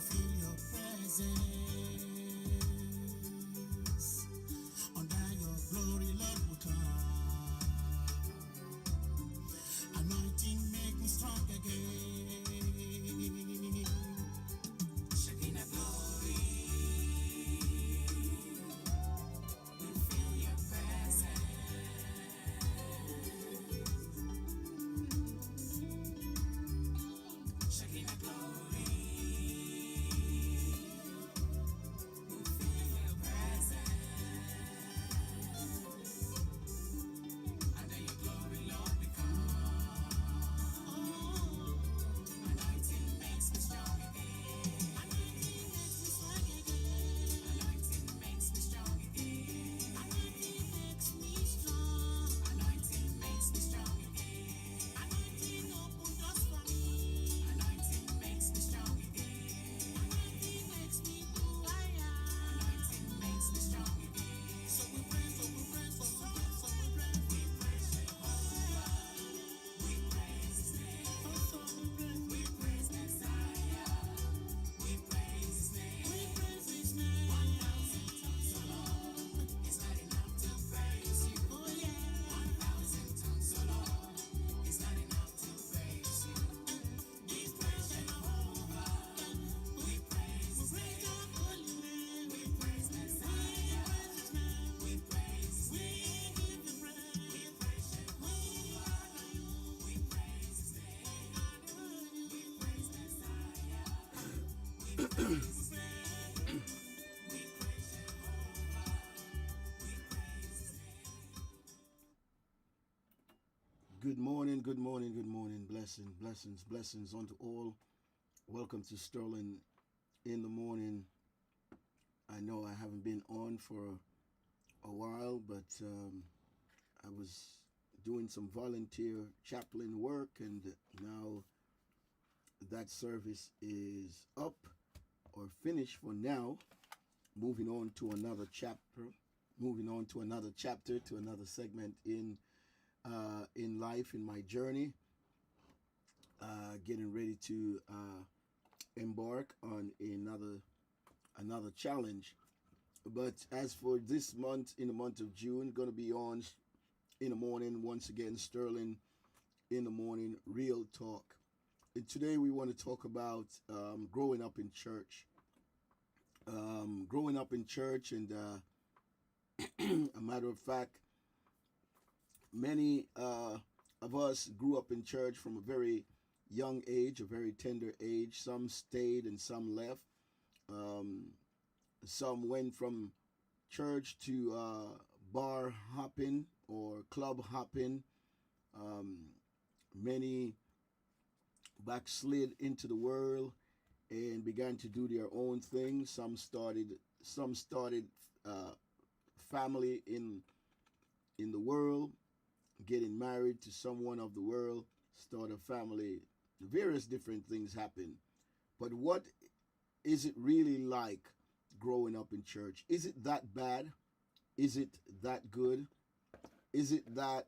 feel your presence. Under your glory, Lord, will come. Anointing make me strong again. Shekinah glory, we feel your presence. Shekinah glory, we feel your presence. Under your glory, Lord, we come. Anointing makes me strong again. Anointing makes me strong again. Anointing makes me strong again. Anointing makes me strong. Anointing makes me strong again. Anointing open doors for me. Anointing makes me strong again. Anointing makes me go higher. Anointing makes me strong again. So we pray, so we pray, so we pray, so we pray. We praise Jehovah. We praise His name. So we pray. We praise Messiah. We praise His name. We praise His name. 1,000 tongues alone is not enough to praise you. Oh yeah. 1,000 tongues alone is not enough to praise you. We praise Jehovah. We praise His name. Your holy name. We praise Messiah. We praise His name. We give you praise. We praise Jehovah. We praise His name. We praise Messiah. We praise His name. We praise Jehovah. We praise His name. Good morning, good morning, good morning. Blessings unto all. Welcome to Sterling in the morning. I know I haven't been on for a while, but I was doing some volunteer chaplain work, and now that service is up or finished for now. Moving on to another chapter, to another segment in life, in my journey, getting ready to embark on another challenge. But as for this month, in the month of June, going to be on in the morning once again, Sterling in the morning, real talk. And today we want to talk about growing up in church. Growing up in church, and a matter of fact, many of us grew up in church from a very young age, a very tender age. Some stayed and some left. Some went from church to bar hopping or club hopping. Many backslid into the world and began to do their own thing. Some started family in the world, getting married to someone of the world, start a family. Various different things happen. But what is it really like growing up in church? Is it that bad? Is it that good? Is it that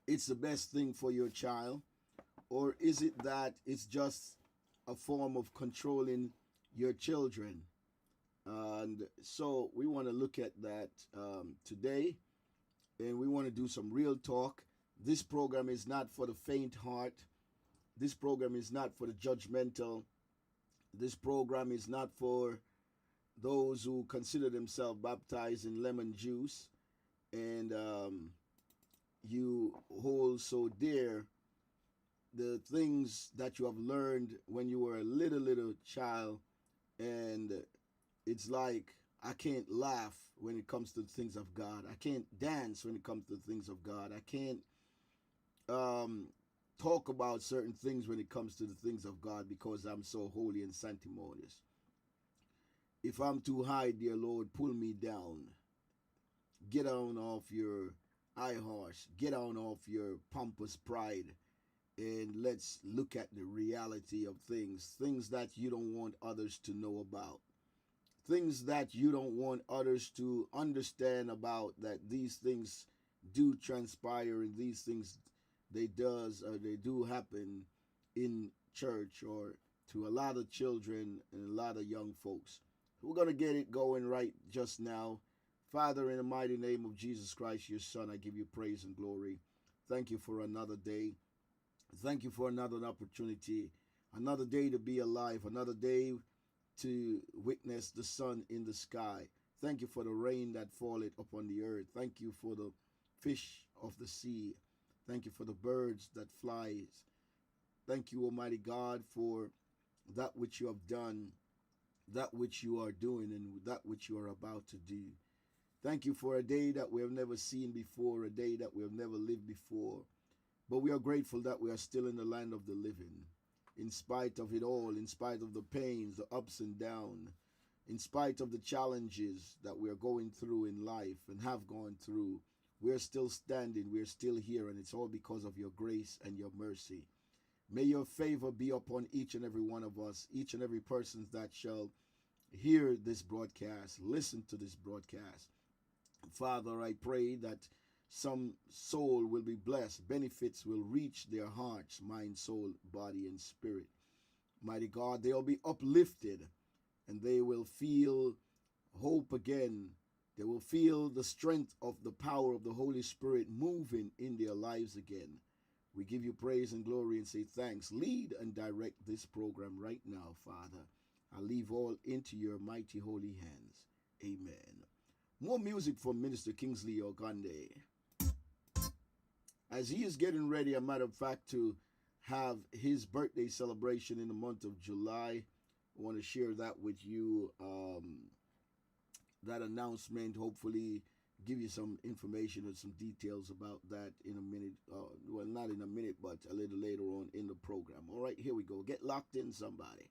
it's the best thing for your child? Or is it that it's just a form of controlling your children? And so we want to look at that today, and we want to do some real talk. This program is not for the faint heart. This program is not for the judgmental. This program is not for those who consider themselves baptized in lemon juice and you hold so dear the things that you have learned when you were a little child, and it's like, I can't laugh when it comes to the things of God. I can't dance when it comes to the things of God. I can't talk about certain things when it comes to the things of God because I'm so holy and sanctimonious. If I'm too high, dear Lord, pull me down. Get down off your high horse. Get down off your pompous pride. And let's look at the reality of things that you don't want others to know about, things that you don't want others to understand about, that these things do transpire and these things they do happen in church or to a lot of children and a lot of young folks. We're going to get it going right just now. Father, in the mighty name of Jesus Christ, your Son, I give you praise and glory. Thank you for another day. Thank you for another opportunity, another day to be alive, another day to witness the sun in the sky. Thank you for the rain that falleth upon the earth. Thank you for the fish of the sea. Thank you for the birds that flies. Thank you, Almighty God, for that which you have done, that which you are doing, and that which you are about to do. Thank you for a day that we have never seen before, a day that we have never lived before. But we are grateful that we are still in the land of the living. In spite of it all, in spite of the pains, the ups and downs, in spite of the challenges that we are going through in life and have gone through, we are still standing, we are still here, and it's all because of your grace and your mercy. May your favor be upon each and every one of us, each and every person that shall hear this broadcast, listen to this broadcast. Father, I pray that some soul will be blessed, benefits will reach their hearts, mind, soul, body, and spirit. Mighty God, they'll be uplifted and they will feel hope again. They will feel the strength of the power of the Holy Spirit moving in their lives again. We give you praise and glory and say thanks. Lead and direct this program right now, Father. I leave all into your mighty holy hands. Amen. More music from Minister Kingsley Ogande. As he is getting ready, a matter of fact, to have his birthday celebration in the month of July, I want to share that with you. That announcement, hopefully give you some information and some details about that in a minute. Well, not in a minute, but a little later on in the program. All right, here we go. Get locked in, somebody.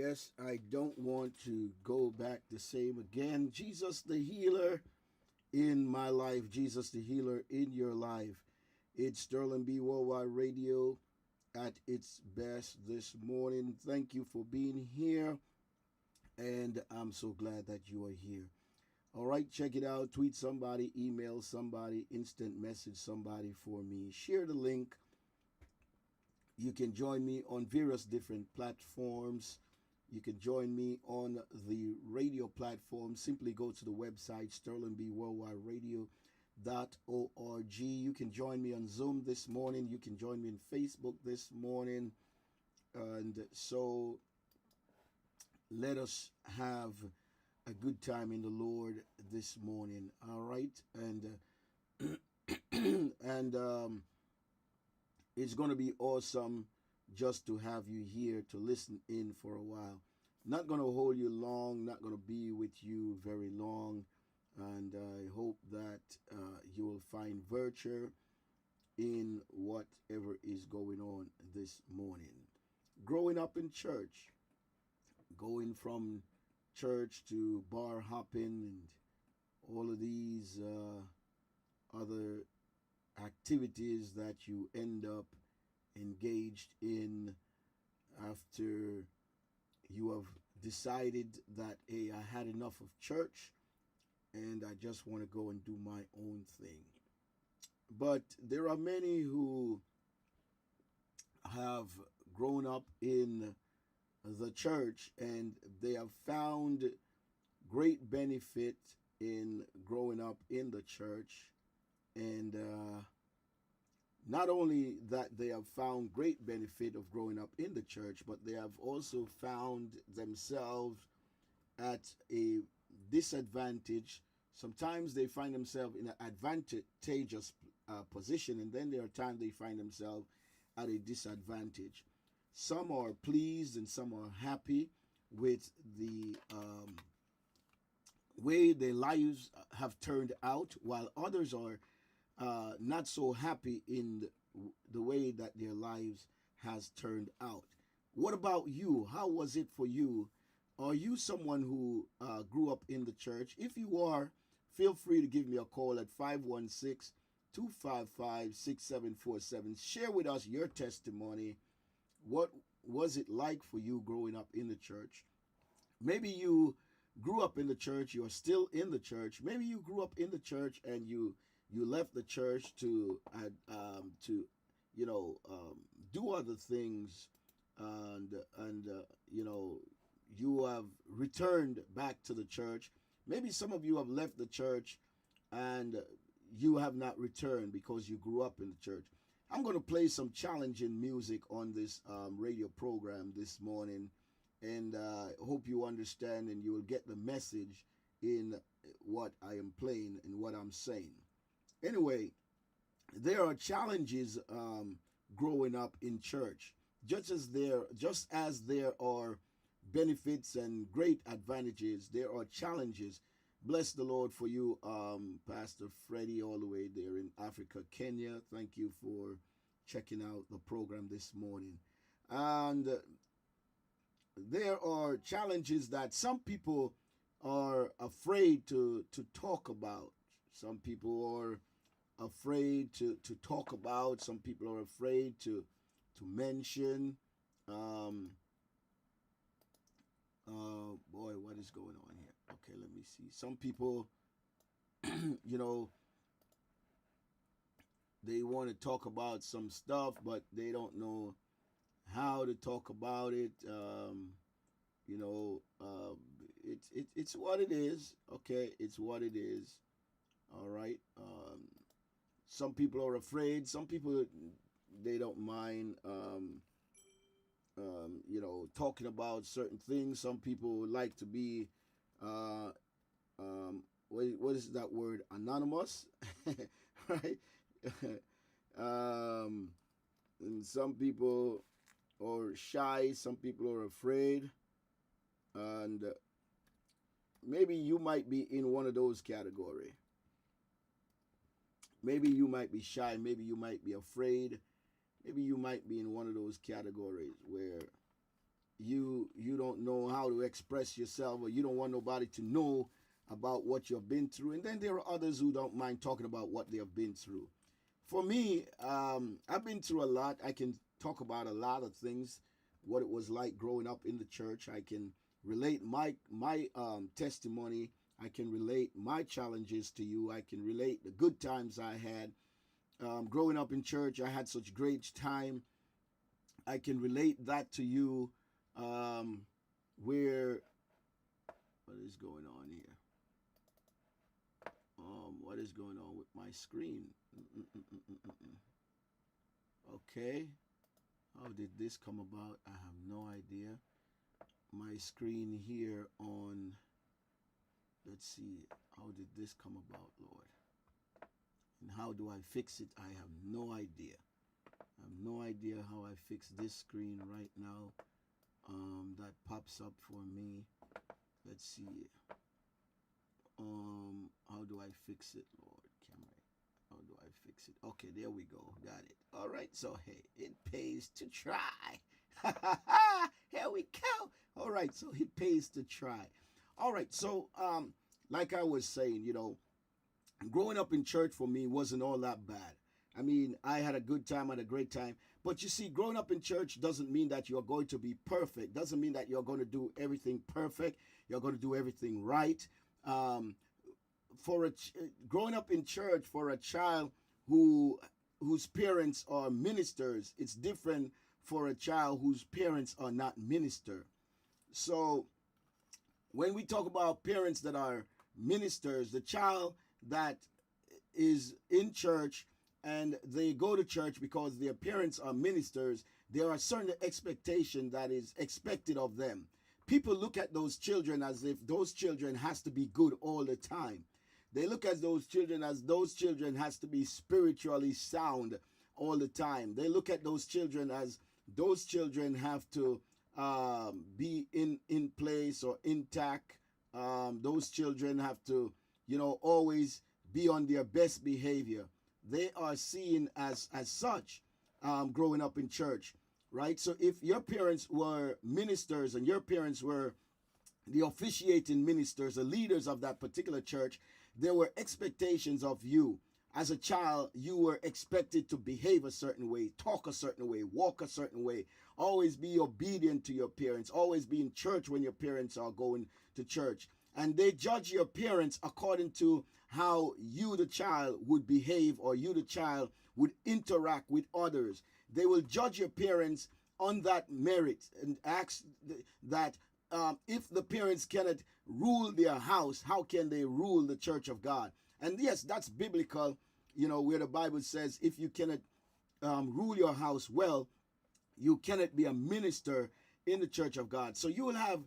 Yes, I don't want to go back the same again. Jesus the healer in my life, Jesus the healer in your life. It's Sterling B. Worldwide Radio at its best this morning. Thank you for being here, and I'm so glad that you are here. All right, check it out. Tweet somebody, email somebody, instant message somebody for me. Share the link. You can join me on various different platforms. You can join me on the radio platform. Simply go to the website, sterlingbworldwideradio.org. You can join me on Zoom this morning. You can join me on Facebook this morning. And so let us have a good time in the Lord this morning. All right. And it's going to be awesome just to have you here to listen in for a while. Not going to hold you long, not going to be with you very long. And I hope that you will find virtue in whatever is going on this morning. Growing up in church, going from church to bar hopping and all of these other activities that you end up engaged in after you have decided that, hey, I had enough of church and I just want to go and do my own thing. But there are many who have grown up in the church and they have found great benefit in growing up in the church. And not only that they have found great benefit of growing up in the church, but they have also found themselves at a disadvantage. Sometimes they find themselves in an advantageous position, and then there are times they find themselves at a disadvantage. Some are pleased and some are happy with the way their lives have turned out, while others are not so happy in the way that their lives has turned out. What about you? How was it for you? Are you someone who grew up in the church? If you are, feel free to give me a call at 516-255-6747. Share with us your testimony. What was it like for you growing up in the church? Maybe you grew up in the church, you are still in the church. Maybe you grew up in the church and you left the church to do other things, and you have returned back to the church. Maybe some of you have left the church and you have not returned because you grew up in the church. I'm going to play some challenging music on this radio program this morning, and hope you understand and you will get the message in what I am playing and what I'm saying. Anyway, there are challenges growing up in church, just as there are benefits and great advantages. There are challenges. Bless the Lord for you, Pastor Freddie, all the way there in Africa, Kenya. Thank you for checking out the program this morning. And there are challenges that some people are afraid to talk about. Some people are afraid to talk about. Some people are afraid to mention. Boy, what is going on here? Okay, let me see. Some people, they want to talk about some stuff, but they don't know how to talk about it. It's what it is. Okay, it's what it is. All right. Some people are afraid. Some people, they don't mind. Talking about certain things. Some people like to be, what is that word? Anonymous, right? And some people are shy. Some people are afraid, and maybe you might be in one of those category. Maybe you might be shy. Maybe you might be afraid. Maybe you might be in one of those categories where you don't know how to express yourself, or you don't want nobody to know about what you've been through. And then there are others who don't mind talking about what they have been through. For me, I've been through a lot. I can talk about a lot of things, what it was like growing up in the church. I can relate my testimony. I can relate my challenges to you. I can relate the good times I had. Growing up in church, I had such great time. I can relate that to you. Where what is going on here? What is going on with my screen? Okay. How did this come about? I have no idea. My screen here on, let's see, how did this come about, Lord? And how do I fix it? I have no idea. I have no idea how I fix this screen right now. That pops up for me. Let's see. How do I fix it, Lord? Camera. How do I fix it? Okay, there we go. Got it. All right. So hey, it pays to try. Here we go. All right. So it pays to try. All right. So like I was saying, growing up in church for me wasn't all that bad. I mean, I had a good time, had a great time. But you see, growing up in church doesn't mean that you're going to be perfect. Doesn't mean that you're going to do everything perfect. You're going to do everything right. Growing up in church for a child whose parents are ministers, it's different for a child whose parents are not minister. So when we talk about parents that are ministers, the child that is in church and they go to church because their parents are ministers, there are certain expectation that is expected of them. People look at those children as if those children has to be good all the time. They look at those children as those children has to be spiritually sound all the time. They look at those children as those children have to be in place or intact. Those children have to, always be on their best behavior. They are seen as such growing up in church, right? So if your parents were ministers and your parents were the officiating ministers, the leaders of that particular church, there were expectations of you. As a child, you were expected to behave a certain way, talk a certain way, walk a certain way, always be obedient to your parents, always be in church when your parents are going to church. And they judge your parents according to how you, the child, would behave, or you, the child, would interact with others. They will judge your parents on that merit and ask that if the parents cannot rule their house, how can they rule the church of God? And yes, that's biblical, where the Bible says if you cannot rule your house well, you cannot be a minister in the church of God. So you will have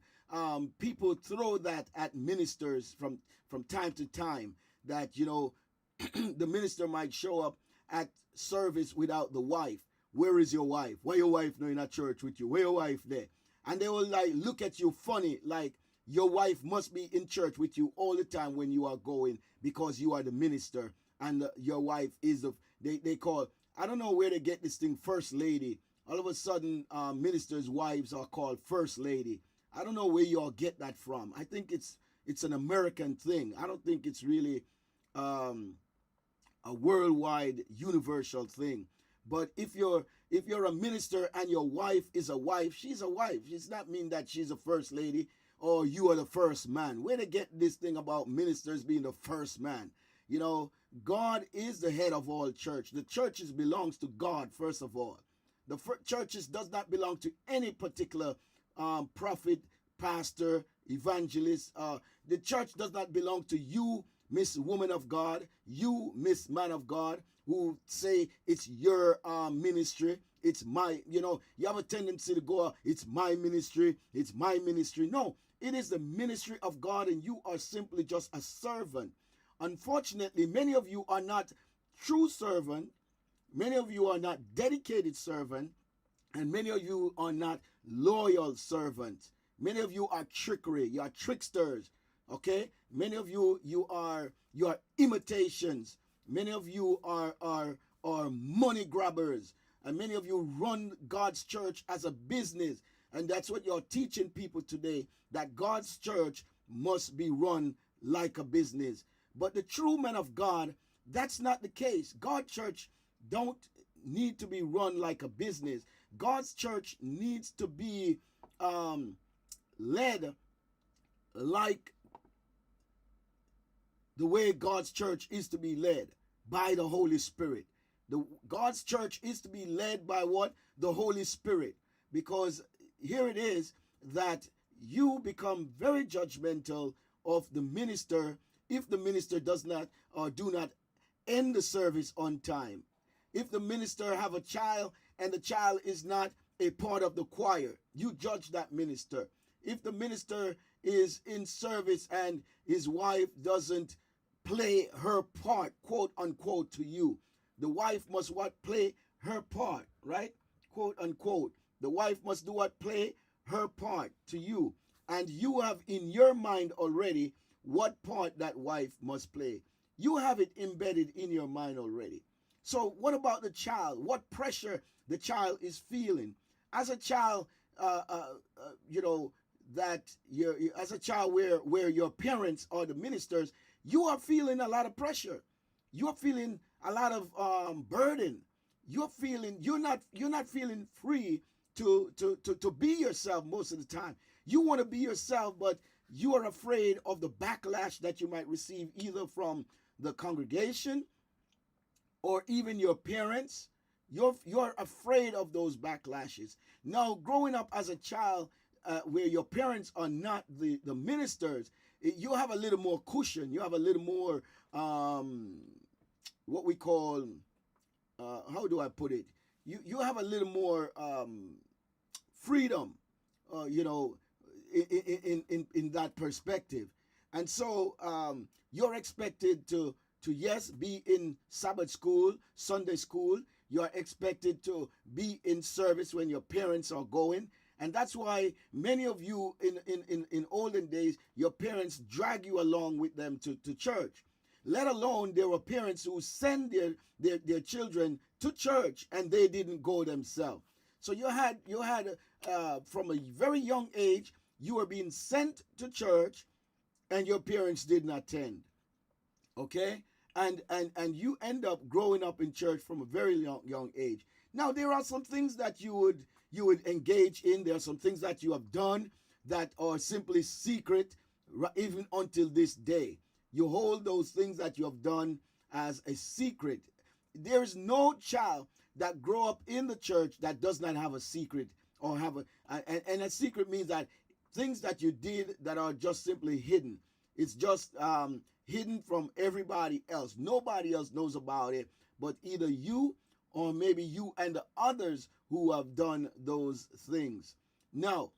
people throw that at ministers from time to time, that, the minister might show up at service without the wife. Where is your wife? Why your wife not in a church with you? Where your wife there? And they will look at you funny, like your wife must be in church with you all the time when you are going, because you are the minister, and your wife is they call, I don't know where they get this thing, first lady. All of a sudden, ministers' wives are called first lady. I don't know where you all get that from. I think it's an American thing. I don't think it's really a worldwide, universal thing. But if you're a minister and your wife is a wife, she's a wife. It's not mean that she's a first lady or you are the first man. Where they get this thing about ministers being the first man? God is the head of all church. The churches belongs to God, first of all. The churches does not belong to any particular prophet, pastor, evangelist. The church does not belong to you, Miss Woman of God, you, Miss Man of God, who say it's your ministry. It's my, you have a tendency to go, it's my ministry, it's my ministry. No, it is the ministry of God, and you are simply just a servant. Unfortunately, many of you are not true servant. Many of you are not dedicated servant, and many of you are not loyal servants. Many of you are trickery. You are tricksters. Okay, many of you are imitations. Many of you are money grabbers, and many of you run God's church as a business. And that's what you're teaching people today, that God's church must be run like a business. But the true men of God, that's not the case. God's church don't need to be run like a business. God's church needs to be led like the way God's church is to be led, by the Holy Spirit. God's church is to be led by what? The Holy Spirit. Because here it is that you become very judgmental of the minister if the minister does not or do not end the service on time. If the minister have a child and the child is not a part of the choir, you judge that minister. If the minister is in service and his wife doesn't play her part, quote unquote, to you, the wife must what? Play her part, right? Quote unquote. The wife must do what? Play her part to you. And you have in your mind already what part that wife must play. You have it embedded in your mind already. So what about the child? What pressure the child is feeling? As a child, that you're as a child where your parents are the ministers, you are feeling a lot of pressure. You're feeling a lot of burden. You're not feeling free to be yourself most of the time. You want to be yourself, but you are afraid of the backlash that you might receive either from the congregation or even your parents. You're afraid of those backlashes. Now, growing up as a child where your parents are not the ministers, you have a little more cushion. You have a little more what we call, how do I put it? You have a little more freedom, in that perspective. And so you're expected to yes, be in Sabbath school, Sunday school. You're expected to be in service when your parents are going. And that's why many of you in olden days, your parents drag you along with them to church. Let alone there were parents who send their children to church and they didn't go themselves. So you had from a very young age, you were being sent to church and your parents didn't attend. Okay? And you end up growing up in church from a very young age. Now there are some things that you would engage in. There are some things that you have done that are simply secret even until this day. You hold those things that you have done as a secret. There is no child that grow up in the church that does not have a secret or have and a secret means that things that you did that are just simply hidden. It's just hidden from everybody else. Nobody else knows about it, but either you or maybe you and the others who have done those things. Now,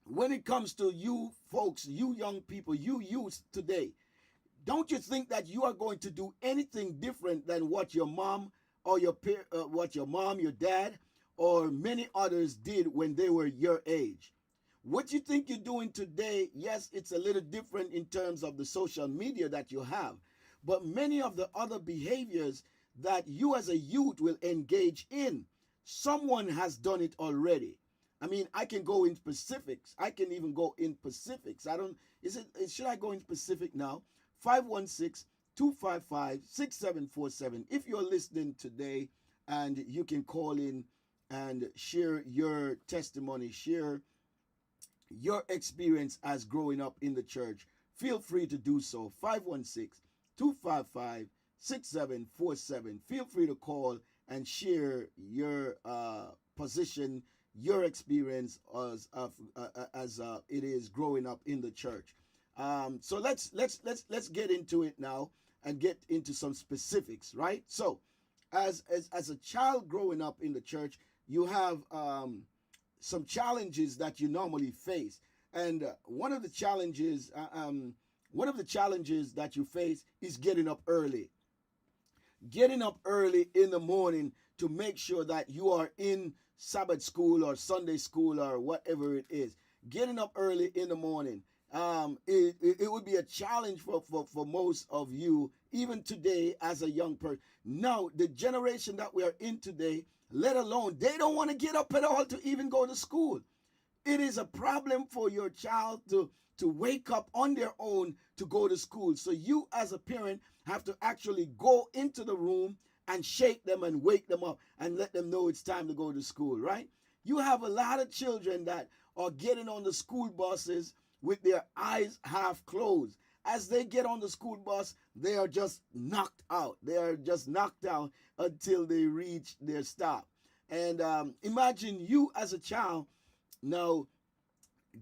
when it comes to you folks, you young people, you youth today, don't you think that you are going to do anything different than what your mom or your dad, or many others did when they were your age? What you think you're doing today, yes, it's a little different in terms of the social media that you have, but many of the other behaviors that you as a youth will engage in, someone has done it already. I mean, I can go in specifics. I can even go in specifics. Should I go in specific now? 516-255-6747. If you're listening today and you can call in and share your testimony, share your experience as growing up in the church, feel free to do so. 516-255-6747. Feel free to call and share your position, your experience as it is growing up in the church. So let's get into it now and get into some specifics, right? So as a child growing up in the church, you have some challenges that you normally face, and one of the challenges that you face is getting up early in the morning to make sure that you are in Sabbath school or Sunday school or whatever it is. Getting up early in the morning, it would be a challenge for most of you, even today as a young person. Now, the generation that we are in today, let alone, they don't want to get up at all to even go to school. It is a problem for your child to wake up on their own to go to school. So you as a parent have to actually go into the room and shake them and wake them up and let them know it's time to go to school, right? You have a lot of children that are getting on the school buses with their eyes half closed. As they get on the school bus, they are just knocked out. They are just knocked out until they reach their stop. And imagine you as a child now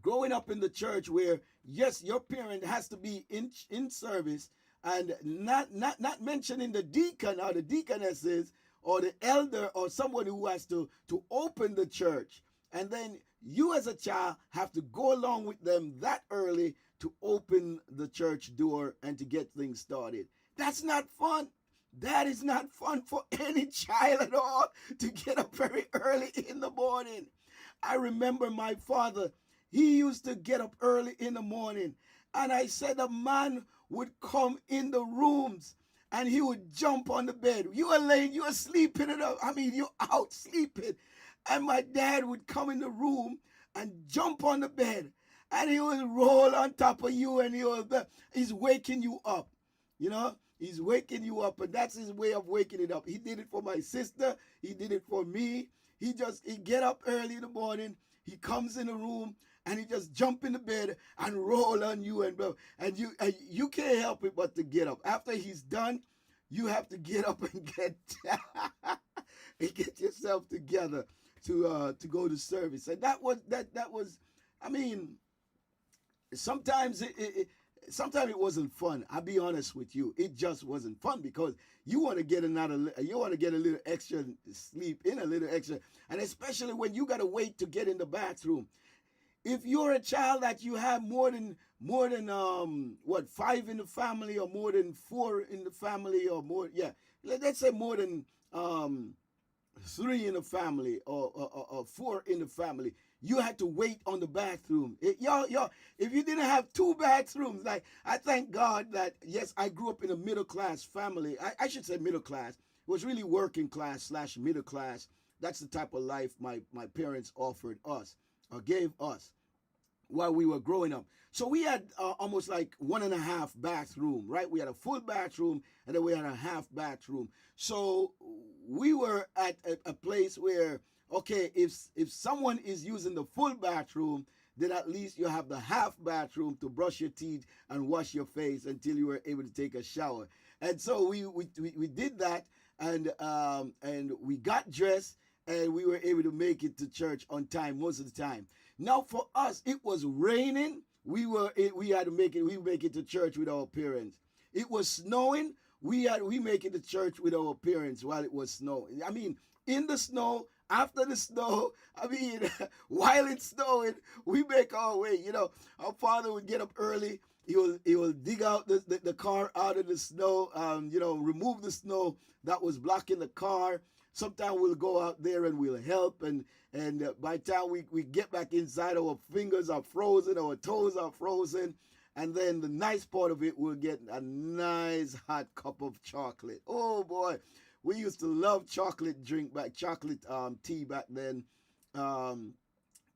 growing up in the church where yes, your parent has to be in service, and not mentioning the deacon or the deaconesses or the elder or someone who has to open the church, and then you as a child have to go along with them that early to open the church door and to get things started. That's not fun. That is not fun for any child at all, to get up very early in the morning. I remember my father, he used to get up early in the morning, and I said a man would come in the rooms and he would jump on the bed. You are laying, you are sleeping it up. I mean, you're out sleeping. And my dad would come in the room and jump on the bed, and he would roll on top of you, and he's waking you up. You know, he's waking you up, and that's his way of waking it up. He did it for my sister. He did it for me. He get up early in the morning. He comes in the room and he just jump in the bed and roll on you, and you can't help it but to get up. After he's done, you have to get up and get yourself together to go to service. And that was, I mean, sometimes sometimes it wasn't fun. I'll be honest with you. It just wasn't fun because you want to get a little extra sleep in, a little extra, and especially when you got to wait to get in the bathroom. If you're a child that you have more than 5 in the family, or more than 4 in the family, or more, yeah, let's say more than 3 in the family, or 4 in the family, you had to wait on the bathroom. Y'all, if you didn't have 2 bathrooms, like, I thank God that, yes, I grew up in a middle class family. I should say middle class. It was really working class / middle class. That's the type of life my parents offered us, or gave us, while we were growing up. So we had almost like 1.5 bathroom, right? We had a full bathroom, and then we had a half bathroom. So we were at a place where, okay, if someone is using the full bathroom, then at least you have the half bathroom to brush your teeth and wash your face until you were able to take a shower. And so we did that, and we got dressed, and we were able to make it to church on time most of the time. Now for us, it was raining. We had to make it. We make it to church with our parents. It was snowing. We make it to church with our parents while it was snowing. I mean, in the snow, after the snow. I mean, while it's snowing, we make our way. You know, our father would get up early. He will dig out the car out of the snow. Remove the snow that was blocking the car. Sometimes we'll go out there and we'll help, and by the time we get back inside, our fingers are frozen, our toes are frozen, and then the nice part of it, we'll get a nice hot cup of chocolate. Oh boy, we used to love chocolate tea back then.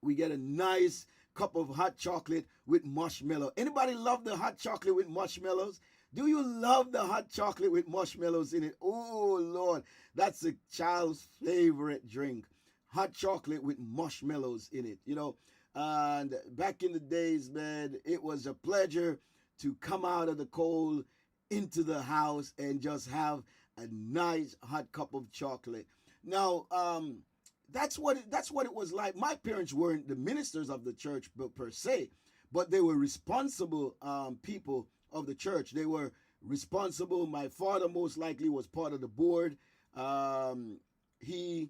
We get a nice cup of hot chocolate with marshmallow. Anybody love the hot chocolate with marshmallows? Do you love the hot chocolate with marshmallows in it? Oh, Lord, that's a child's favorite drink. Hot chocolate with marshmallows in it, you know. And back in the days, man, it was a pleasure to come out of the cold into the house and just have a nice hot cup of chocolate. Now, that's what it was like. My parents weren't the ministers of the church per se, but they were responsible people of the church. They were responsible. My father most likely was part of the board. He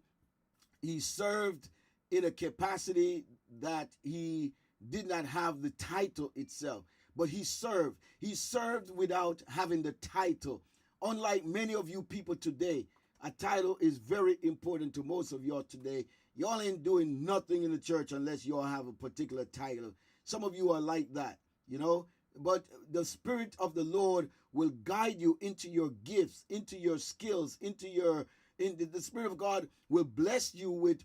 served in a capacity that he did not have the title itself, but he served. He served without having the title. Unlike many of you people today, a title is very important to most of y'all today. Y'all ain't doing nothing in the church unless y'all have a particular title. Some of you are like that, you know. But the Spirit of the Lord will guide you into your gifts, into your skills, the Spirit of God will bless you with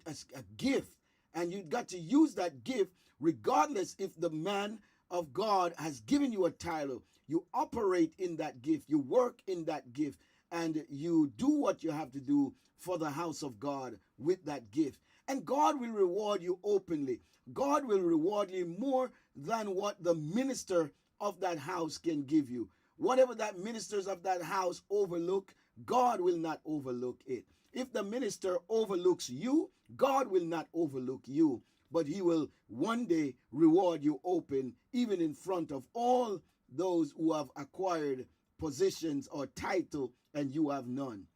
a gift, And you got to use that gift regardless if the man of God has given you a title. You operate in that gift, you work in that gift, and you do what you have to do for the house of God with that gift. And God will reward you openly. God will reward you more than what the minister of that house can give you. Whatever that ministers of that house overlook, God will not overlook it. If the minister overlooks you, God will not overlook you, but he will one day reward you open, even in front of all those who have acquired positions or title and you have none.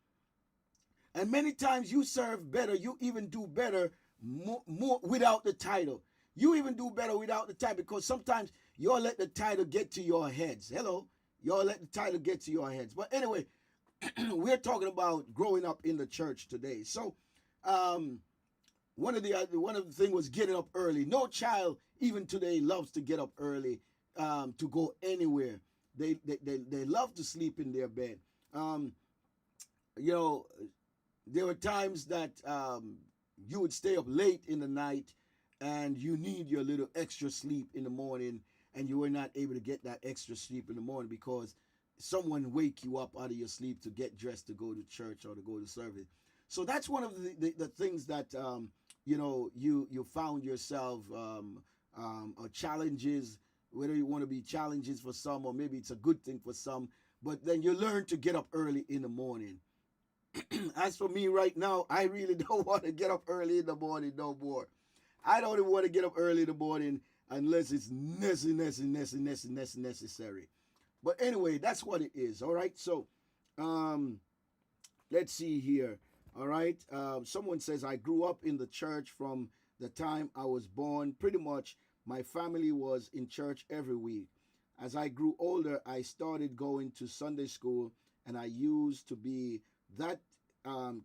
And many times you serve better, you even do better more without the title. You even do better without the title, because sometimes you'll let the title get to your heads. Hello? You'll let the title get to your heads. But anyway, we're talking about growing up in the church today. So one of the thing was getting up early. No child even today loves to get up early to go anywhere. They love to sleep in their bed. You know, there were times that you would stay up late in the night and you need your little extra sleep in the morning, and you were not able to get that extra sleep in the morning because someone wake you up out of your sleep to get dressed to go to church or to go to service. So that's one of the things that you know, you found yourself challenges, whether you want to be challenges for some or maybe it's a good thing for some, but then you learn to get up early in the morning. As for me right now, I really don't want to get up early in the morning no more. I don't even want to get up early in the morning unless it's necessary. But anyway, that's what it is. All right. So let's see here. All right. Someone says, I grew up in the church from the time I was born. Pretty much my family was in church every week. As I grew older, I started going to Sunday school, and I used to be that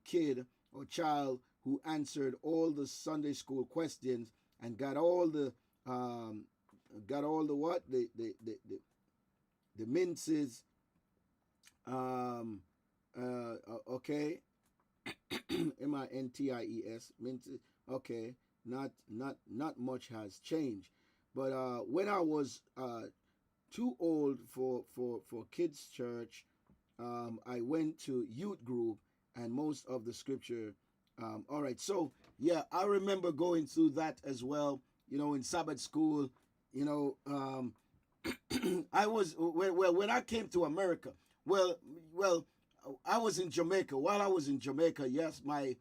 kid or child who answered all the Sunday school questions and got all the what the minces. Okay, minties minces. Okay, not much has changed, but when I was too old for kids church, I went to youth group and most of the scripture. All right, so yeah, I remember going through that as well. You know, in Sabbath school, you know, I was when I came to America. Well, I was in Jamaica. While I was in Jamaica, yes, my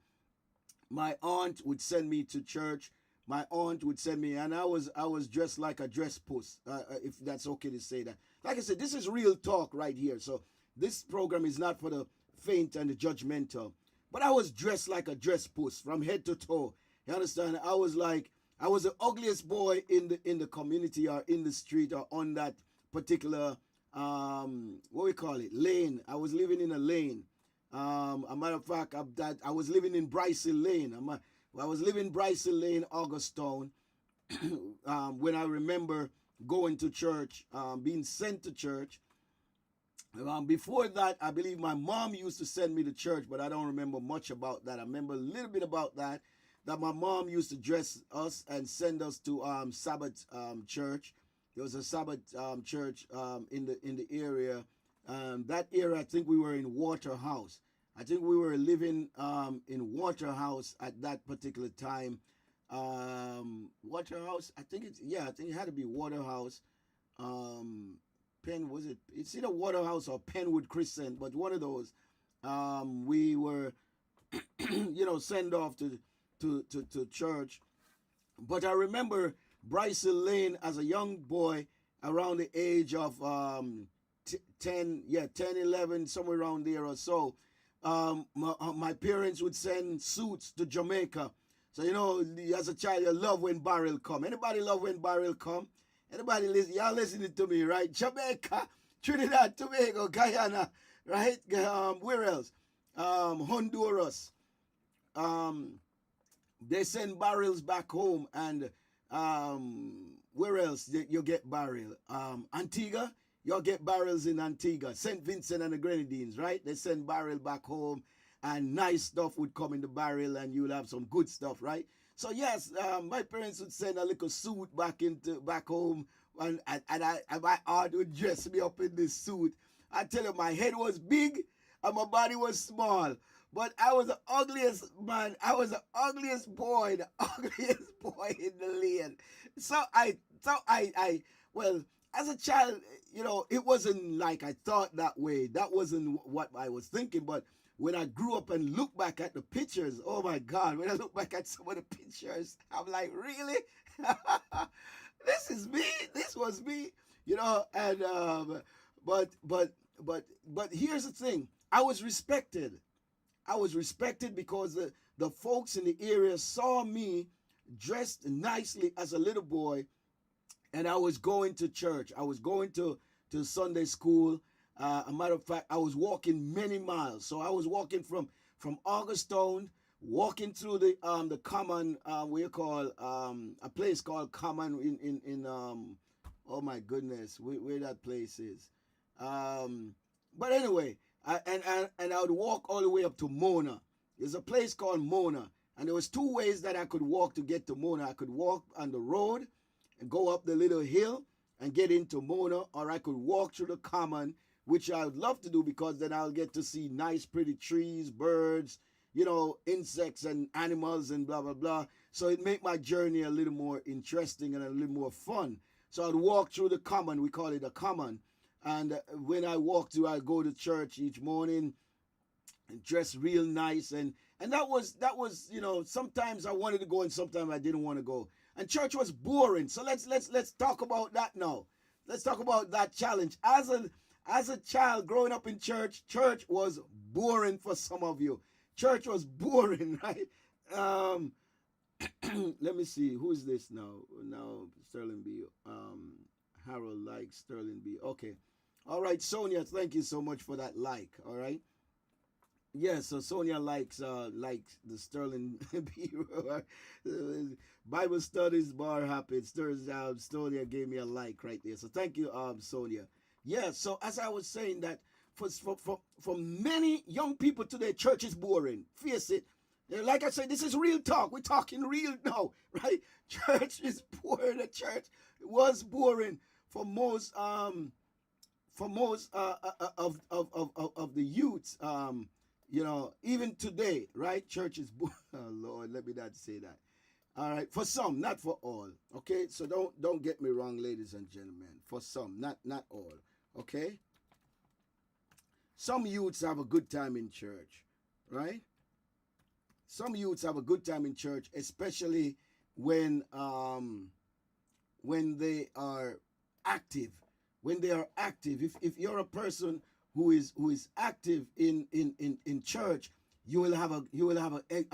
aunt would send me to church. My aunt would send me, and I was dressed like a dress puss, if that's okay to say that. Like I said, this is real talk right here. So this program is not for the faint and the judgmental. But I was dressed like a dress puss from head to toe. You understand? I was the ugliest boy in the community or in the street or on that particular what we call it, lane. I was living in a lane. A matter of fact, I was living in Bryson Lane. I was living Bryson Lane, Augustown, when I remember going to church, being sent to church. Before that, I believe my mom used to send me to church, but I don't remember much about that. I remember a little bit about that my mom used to dress us and send us to Sabbath church. There was a Sabbath church in the area. That area, I think we were in Waterhouse. I think we were living in Waterhouse at that particular time. Waterhouse, I think it had to be Waterhouse. It's either Waterhouse or Penwood Crescent, but one of those. We were, sent off to church. But I remember Bryson Lane as a young boy around the age of 10, 11, somewhere around there or so. My parents would send suits to Jamaica. So, as a child, you love when barrel come. Anybody love when barrel come? Anybody listen? Y'all listening to me, right? Jamaica, Trinidad, Tobago, Guyana, right? Where else? Honduras. They send barrels back home, and where else you get barrel? Antigua, you'll get barrels in Antigua. St. Vincent and the Grenadines, right? They send barrel back home, and nice stuff would come in the barrel, and you'll have some good stuff, right? So yes, my parents would send a little suit back home, and my aunt would dress me up in this suit. I tell you, my head was big and my body was small. But I was the ugliest man. I was the ugliest boy, the ugliest boy in the lane. So well, as a child, it wasn't like I thought that way. That wasn't what I was thinking. But when I grew up and look back at the pictures, oh my God, when I look back at some of the pictures, I'm like, really? This is me. This was me. And but here's the thing. I was respected. I was respected because the folks in the area saw me dressed nicely as a little boy, and I was going to church. I was going to Sunday school. A matter of fact, I was walking many miles. So I was walking from Augustone, walking through the common, what you call a place called Common in oh my goodness, where that place is. But anyway, and I would walk all the way up to Mona. There's a place called Mona, and there was two ways that I could walk to get to Mona. I could walk on the road and go up the little hill and get into Mona, or I could walk through the common, which I would love to do because then I'll get to see nice, pretty trees, birds, insects and animals and blah, blah, blah. So it made my journey a little more interesting and a little more fun. So I'd walk through the common. We call it a common. And when I walk through, I go to church each morning and dress real nice. And that was sometimes I wanted to go and sometimes I didn't want to go. And church was boring. So let's talk about that now. Let's talk about that challenge. As a child growing up in church was boring for some of you. Church was boring, right? Let me see. Who's this now? Now Sterling B. Harold likes Sterling B. Okay. All right, Sonia, thank you so much for that like. All right. Yeah, so Sonia likes the Sterling B. Bible studies bar happy. Sonia gave me a like right there. So thank you, Sonia. Yeah, so as I was saying that for many young people today, church is boring. Face it. Like I said, this is real talk. We're talking real now, right? Church is boring. The church was boring for most of the youths. Even today, right? Church is boring. Oh, Lord, let me not say that. All right, for some, not for all. Okay, so don't get me wrong, ladies and gentlemen. For some, not all. Okay. Some youths have a good time in church, right? Some youths have a good time in church, especially when they are active. When they are active, if you're a person who is active in church, you will have a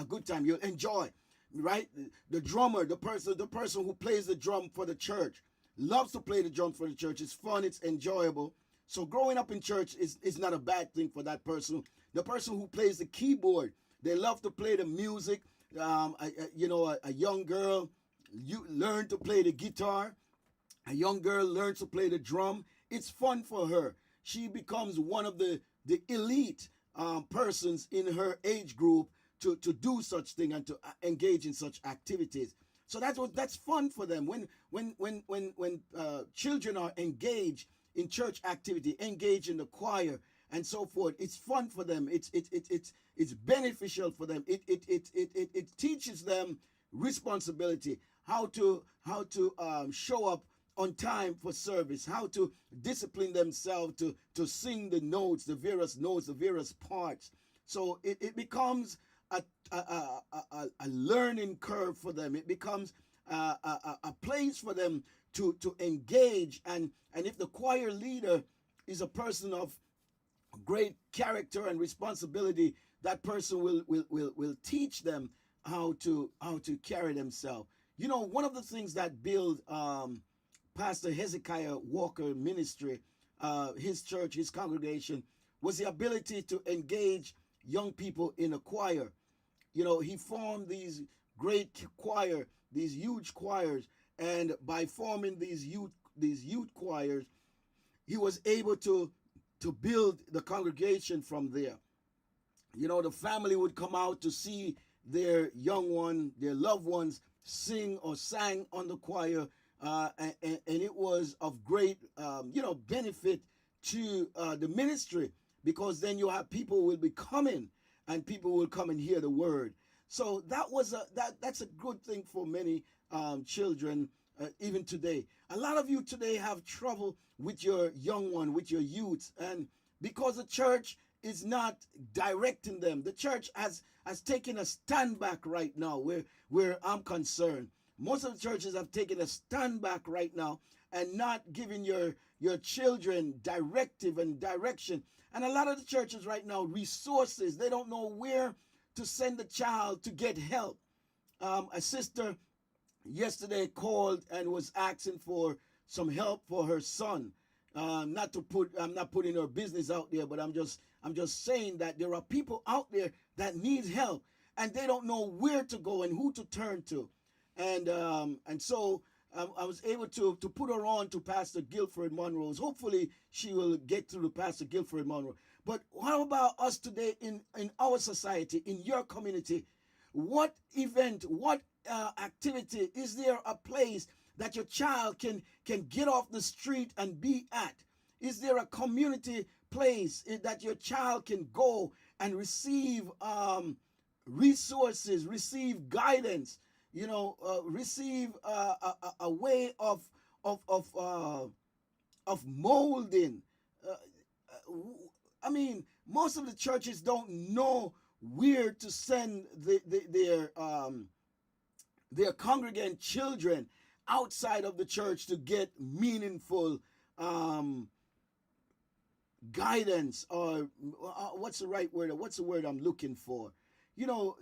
good time. You'll enjoy, right? The drummer, the person who plays the drum for the church, loves to play the drum for the church. It's fun. It's enjoyable. So growing up in church is not a bad thing for that person. The person who plays the keyboard, they love to play the music. A young girl, you learn to play the guitar. A young girl learns to play the drum. It's fun for her. She becomes one of the elite persons in her age group to do such thing and to engage in such activities. So that's fun for them. When children are engaged in church activity, engaged in the choir and so forth, it's fun for them. It's beneficial for them. It teaches them responsibility, how to show up on time for service, how to discipline themselves to sing the notes, the various parts. So it becomes a learning curve for them. It becomes a place for them to engage. And if the choir leader is a person of great character and responsibility, that person will teach them how to carry themselves. One of the things that build Pastor Hezekiah Walker ministry, his church, his congregation, was the ability to engage young people in a choir. He formed these great choir, these huge choirs, and by forming these youth choirs, he was able to build the congregation from there. The family would come out to see their young one, their loved ones, sing or sang on the choir, and it was of great, benefit to the ministry, because then you have people will be coming, and people will come and hear the word. So that's a good thing for many children, even today. A lot of you today have trouble with your young one, with your youth, and because the church is not directing them. The church has taken a stand back right now, where I'm concerned. Most of the churches have taken a stand back right now and not giving your children directive and direction. And a lot of the churches right now, resources, they don't know where to send the child to get help. A sister yesterday called and was asking for some help for her son. I'm not putting her business out there, but I'm just saying that there are people out there that need help, and they don't know where to go and who to turn to. And so I was able to put her on to Pastor Guilford Monroe's. Hopefully she will get through to Pastor Guilford Monroe. But how about us today in our society, in your community? What event, what activity, is there a place that your child can get off the street and be at? Is there a community place that your child can go and receive resources, receive guidance, receive a way of molding? I mean, most of the churches don't know where to send their congregant children outside of the church to get meaningful guidance, or what's the right word? What's the word I'm looking for? You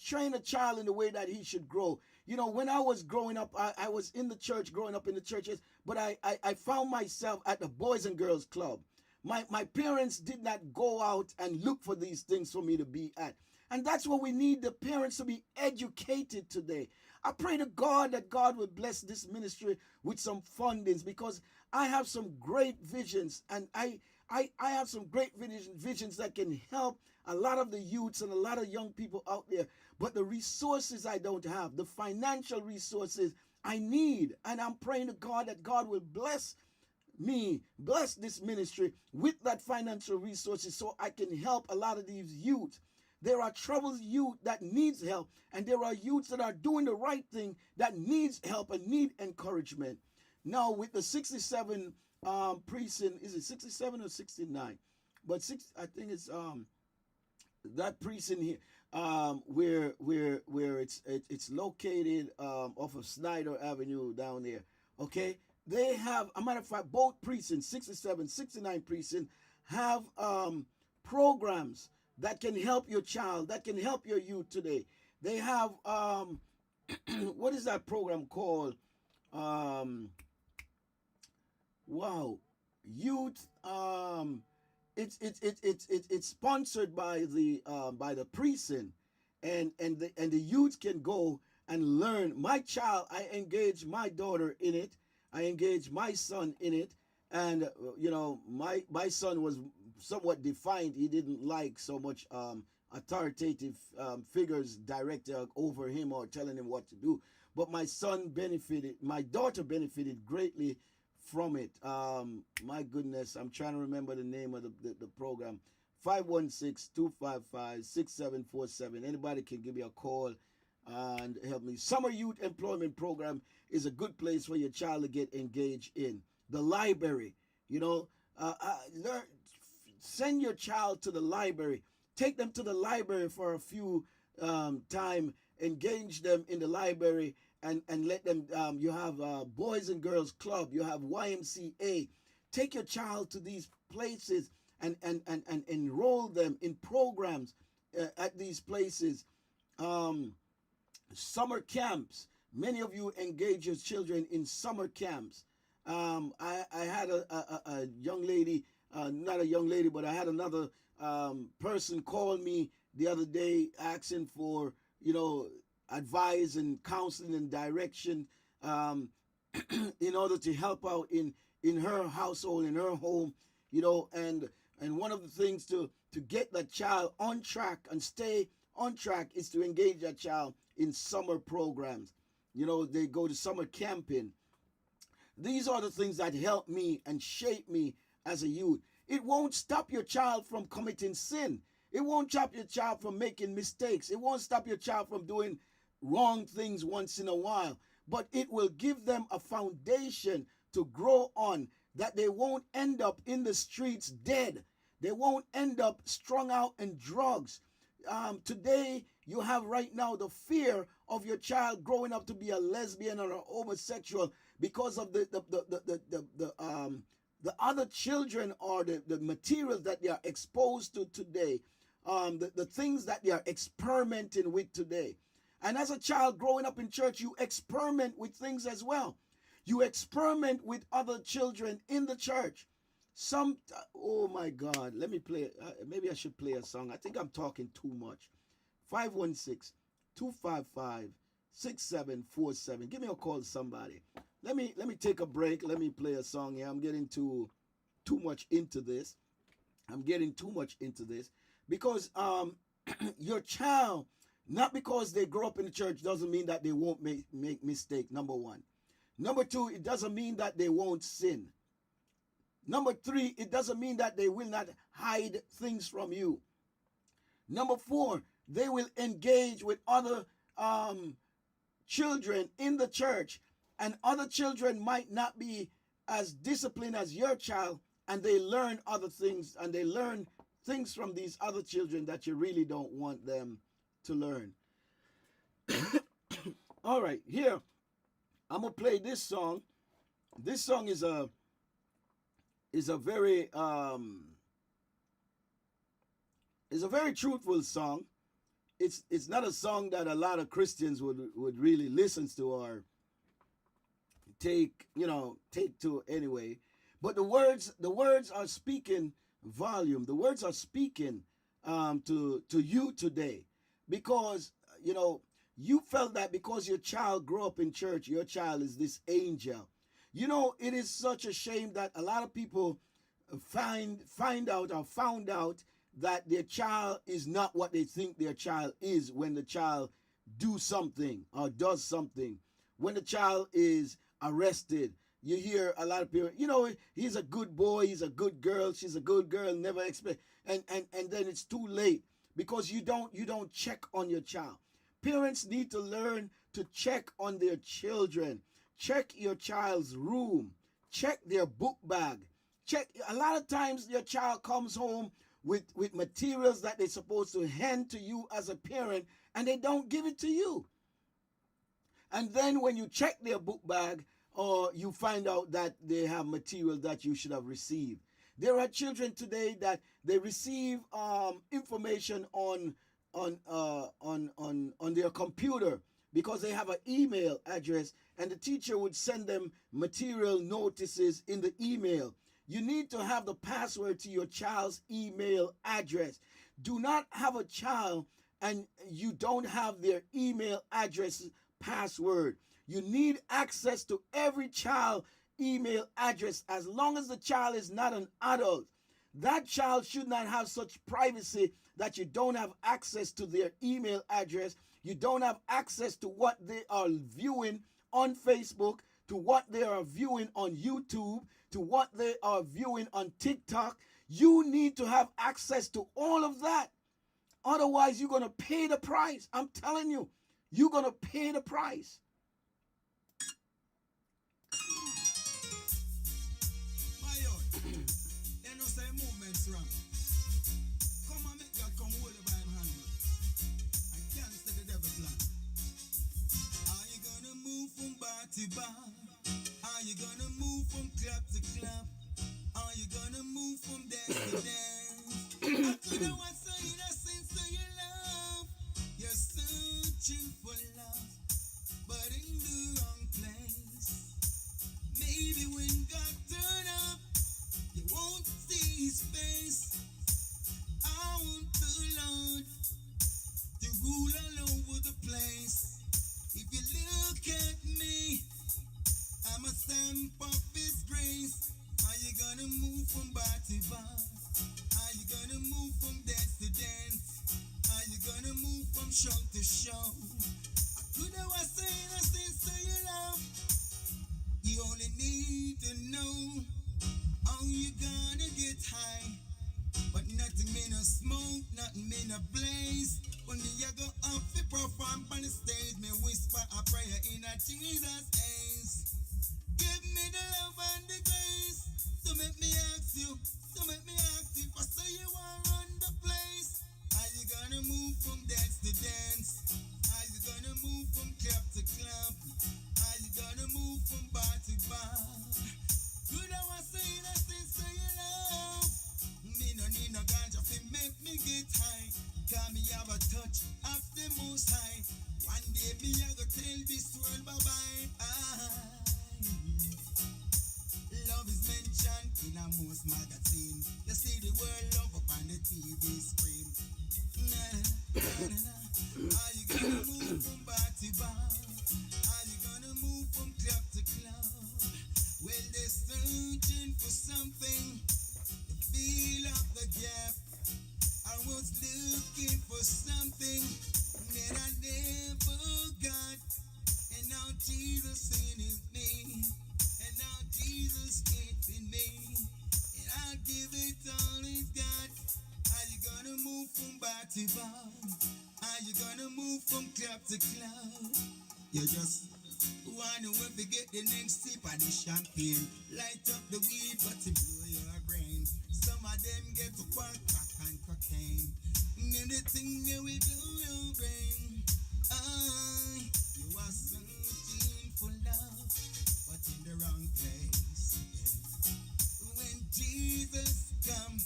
train a child in the way that he should grow. When I was growing up, I was in the church, growing up in the churches, but I found myself at the Boys and Girls Club. My parents did not go out and look for these things for me to be at. And that's what we need, the parents to be educated today. I pray to God that God will bless this ministry with some fundings, because I have some great visions, and I have some great visions that can help a lot of the youths and a lot of young people out there. But the resources I don't have, the financial resources I need. And I'm praying to God that God will bless me, bless this ministry with that financial resources, so I can help a lot of these youth. There are troubled youth that needs help, and there are youths that are doing the right thing that needs help and need encouragement. Now, with the 67 precinct, is it 67 or 69? But I think it's that precinct here, where it's located off of Snyder Avenue down there. Okay, they have, a matter of fact, both precincts, 67, 69 precinct, have programs that can help your child, that can help your youth today. They have what is that program called? Wow, youth. It's sponsored by the precinct, and the youth can go and learn. My child, I engage my daughter in it. I engage my son in it, and my son was somewhat defiant. He didn't like so much authoritative figures directed over him or telling him what to do. But my daughter benefited greatly from it. My goodness, I'm trying to remember the name of the program. 516-255-6747. Anybody can give me a call and help me. Summer Youth Employment Program is a good place for your child to get engaged in. The library, send your child to the library. Take them to the library for a few time. Engage them in the library, and let them. You have Boys and Girls Club. You have YMCA. Take your child to these places and enroll them in programs at these places. Summer camps. Many of you engage your children in summer camps. I had a young lady, not a young lady, but I had another person call me the other day asking for, advice and counseling and direction in order to help out in her household, in her home, and one of the things to get that child on track and stay on track is to engage your child in summer programs. You know, they go to summer camping. These are the things that help me and shape me as a youth. It won't stop your child from committing sin. It won't stop your child from making mistakes. It won't stop your child from doing wrong things once in a while. But it will give them a foundation to grow on, that they won't end up in the streets dead. They won't end up strung out in drugs. Today, you have right now the fear of your child growing up to be a lesbian or a homosexual because of the other children, or the materials that they are exposed to today, the things that they are experimenting with today. And as a child growing up in church, you experiment with things as well. You experiment with other children in the church. Oh my God, let me play, maybe I should play a song. I think I'm talking too much. 516-255-6747. Give me a call, somebody. Let me take a break. Let me play a song here. I'm getting too much into this. Because your child, not because they grow up in the church doesn't mean that they won't make mistake, number one. Number two, it doesn't mean that they won't sin. Number three, it doesn't mean that they will not hide things from you. Number four, they will engage with other children in the church, and other children might not be as disciplined as your child, and they learn other things, and they learn things from these other children that you really don't want them to learn. All right, here, I'm going to play this song. This song is a very truthful song. It's not a song that a lot of Christians would really listen to or take to anyway. But the words are speaking volume. The words are speaking to you today, because you felt that because your child grew up in church, your child is this angel. It is such a shame that a lot of people found out that their child is not what they think their child is when the child do something or does something. When the child is arrested, you hear a lot of people, he's a good boy, he's a good girl, she's a good girl, never expect, and then it's too late because you don't check on your child. Parents need to learn to check on their children. Check your child's room. Check their book bag. Check. A lot of times your child comes home with materials that they're supposed to hand to you as a parent, and they don't give it to you. And then when you check their book bag, or you find out that they have material that you should have received. There are children today that they receive information on their computer because they have an email address, and the teacher would send them material notices in the email. You need to have the password to your child's email address. Do not have a child and you don't have their email address password. You need access to every child email address. As long as the child is not an adult, that child should not have such privacy that you don't have access to their email address. You don't have access to what they are viewing on Facebook, to what they are viewing on YouTube, to what they are viewing on TikTok. You need to have access to all of that. Otherwise, you're going to pay the price. I'm telling you, you're going to pay the price. From bar to bar? Are you gonna move from club to club? Are you gonna move from dance to dance? I could have was so innocent, so you love. You're searching for love, but in the wrong place. Maybe when God turn up, you won't see his face. I want the Lord to rule all over the place. If you look at me, I'm a stamp of his grace. Are you gonna move from bar to bar? show to show. I could have was saying a sister you love. You only need to know how you gonna get high. But nothing me no smoke, nothing me no blaze. When me a go up fi perform on the stage, me whisper a prayer in a Jesus' ace. Give me the love and the grace. So make me ask you, so make me ask you, if I say you want run the place. Are you gonna move from dance to dance? Are you gonna move from club to club? Are you gonna move from bar to bar? Could I was saying a sister you love? Me no need no ganja fi make me get high. Cause me have a touch of the most high. One day me a go tell this world bye bye. Love is mentioned in a most magazine. You see the word love up on the TV screen. Are you gonna move from bar to bar? Are you gonna move from club to club? Well, they're searching for something to fill up the gap. I was looking for something that I never got. And now Jesus in me. And now Jesus is in me. And I'll give it all he's got. Are you gonna move from bar to bar? Are you gonna move from club to club? You just wanna when we get the next sip of the champagne. Light up the weed, but it blow your brain. Some of them get to crack and cocaine. And the thing that we blow your brain. You are searching for love, but in the wrong place. Yeah. When Jesus come,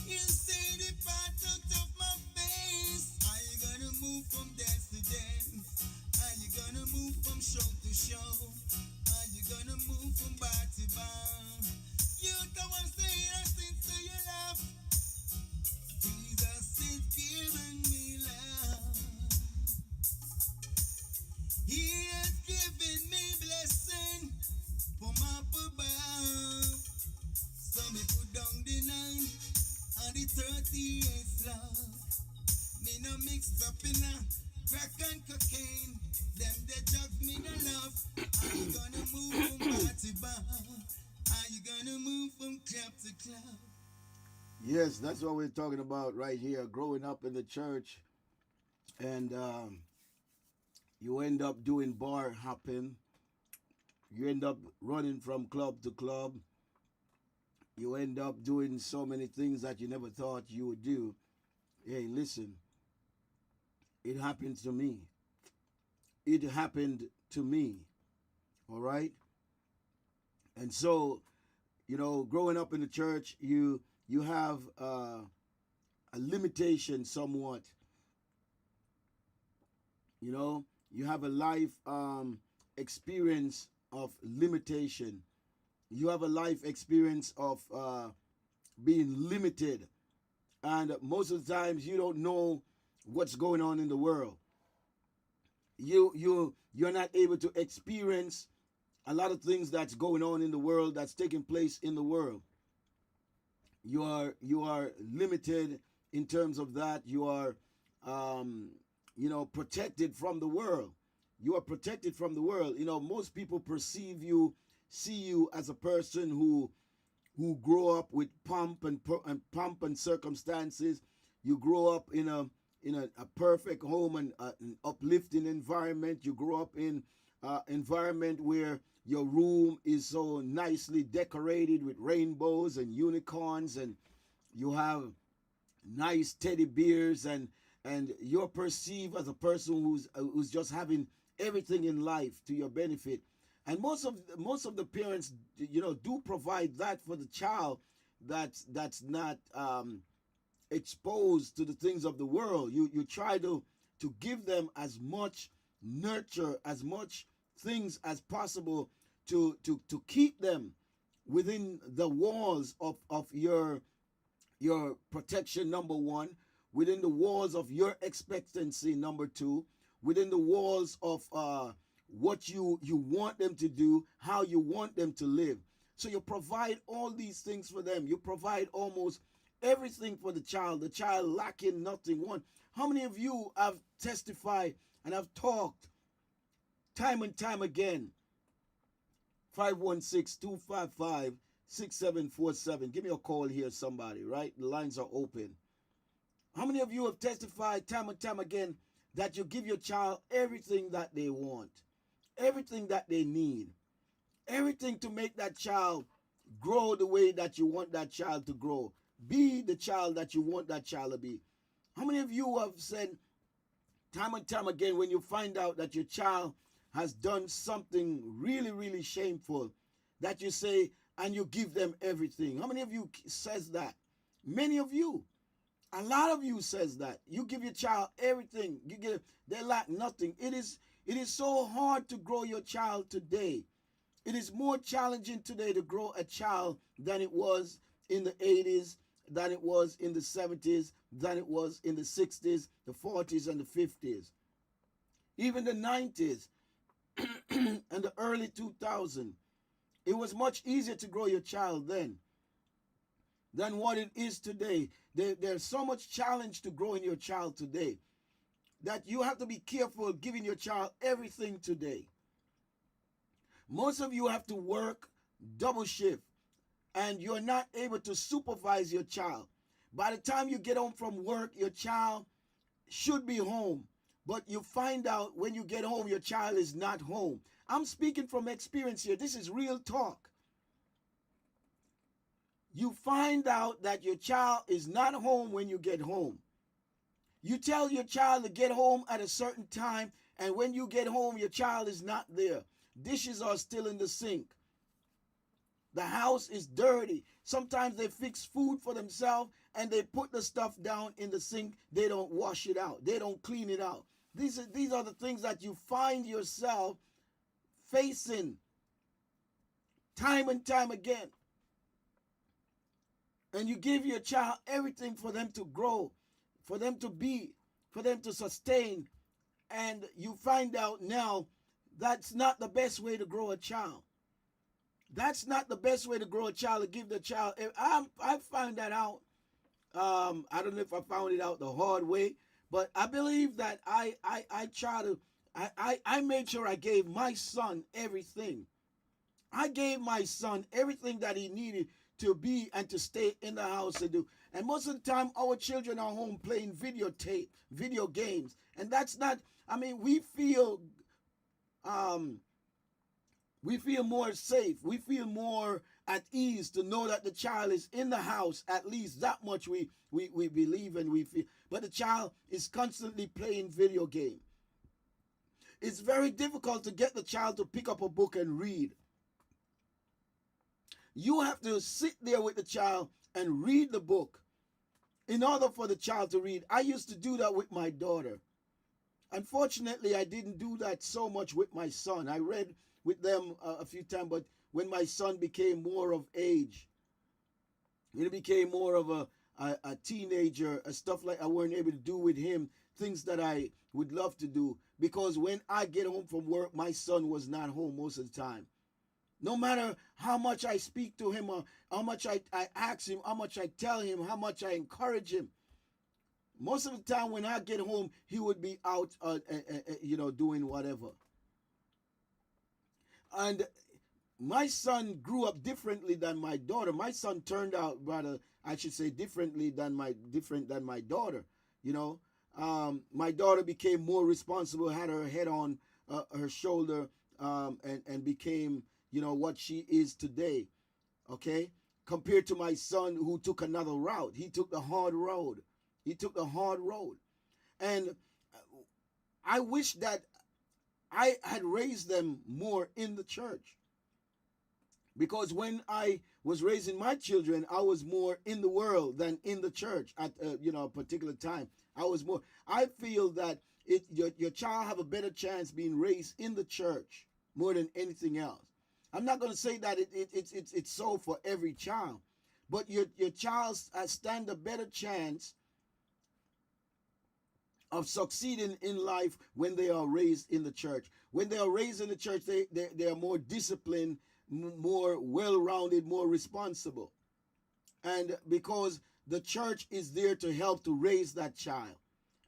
you say the part out of my face. Are you gonna move from dance to dance? Are you gonna move from show to show? Are you gonna move from bar to bar? You don't want to say anything to your love. Jesus is giving me love. He has given me blessing from up above. So me put down the 9 and the 38th love. Me no mixed up in a crack and cocaine. Them they judge me no love. Are you gonna move from bar to bar? Are you gonna move from club to club? Yes, that's what we're talking about right here. Growing up in the church, and you end up doing bar hopping. You end up running from club to club. You end up doing so many things that you never thought you would do. Hey, listen, it happened to me. It happened to me. All right? And so, growing up in the church, you have a limitation somewhat. You have a life experience of limitation. You have a life experience of being limited. And most of the times you don't know what's going on in the world. You're not able to experience a lot of things that's going on in the world, that's taking place in the world. You are limited in terms of that. You are protected from the world. You are protected from the world. Most people see you as a person who grow up with pomp and circumstances. You grow up in a perfect home and an uplifting environment. You grow up in environment where your room is so nicely decorated with rainbows and unicorns, and you have nice teddy bears, and you're perceived as a person who's just having everything in life to your benefit. And most of the parents, do provide that for the child that's not exposed to the things of the world. You try to give them as much nurture, as much things as possible to keep them within the walls of your protection, number one, within the walls of your expectancy, number two, within the walls of what you want them to do, how you want them to live. So you provide all these things for them. You provide almost everything for the child lacking nothing. One, how many of you have testified and have talked time and time again? 516-255-6747. Give me a call here, somebody, right? The lines are open. How many of you have testified time and time again that you give your child everything that they want, everything that they need, everything to make that child grow the way that you want that child to grow, be the child that you want that child to be? How many of you have said time and time again, when you find out that your child has done something really, really shameful, that you say and you give them everything? How many of you says that? Many of you. A lot of you says that. You give your child everything. You give, they lack nothing. It is so hard to grow your child today. It is more challenging today to grow a child than it was in the 80s, than it was in the 70s, than it was in the 60s, the 40s, and the 50s. Even the 90s and the early 2000s. It was much easier to grow your child then than what it is today. There's so much challenge to growing your child today that you have to be careful giving your child everything today. Most of you have to work double shift and you're not able to supervise your child. By the time you get home from work, your child should be home, but you find out when you get home, your child is not home. I'm speaking from experience here. This is real talk. You find out that your child is not home when you get home. You tell your child to get home at a certain time, and when you get home, your child is not there. Dishes are still in the sink. The house is dirty. Sometimes they fix food for themselves and they put the stuff down in the sink. They don't wash it out. They don't clean it out. These are the things that you find yourself facing time and time again. And you give your child everything for them to grow, for them to be, for them to sustain. And you find out now that's not the best way to grow a child. That's not the best way to grow a child, to give the child. I found that out. I don't know if I found it out the hard way, but I believe that I made sure I gave my son everything. I gave my son everything that he needed to be and to stay in the house and do. And most of the time, our children are home playing video games. And that's not, I mean, we feel more safe. We feel more at ease to know that the child is in the house. At least that much we believe and we feel. But the child is constantly playing video game. It's very difficult to get the child to pick up a book and read. You have to sit there with the child and read the book in order for the child to read. I used to do that with my daughter. Unfortunately, I didn't do that so much with my son. I read with them a few times, but when my son became more of age, when he became more of a teenager, stuff like I weren't able to do with him, things that I would love to do, because when I get home from work, my son was not home most of the time. No matter how much I speak to him or how much I ask him, how much I tell him, how much I encourage him, most of the time when I get home, he would be out, doing whatever. And my son grew up differently than my daughter. My son turned out rather, I should say, different than my daughter. My daughter became more responsible, had her head on her shoulder, and became, what she is today. Okay, compared to my son who took another route. He took the hard road. And I wish that I had raised them more in the church. Because when I was raising my children, I was more in the world than in the church at a particular time. I feel that your child have a better chance being raised in the church more than anything else. I'm not going to say that it's so for every child, but your child stand a better chance of succeeding in life when they are raised in the church. When they are raised in the church, they are more disciplined, more well-rounded, more responsible. And because the church is there to help to raise that child.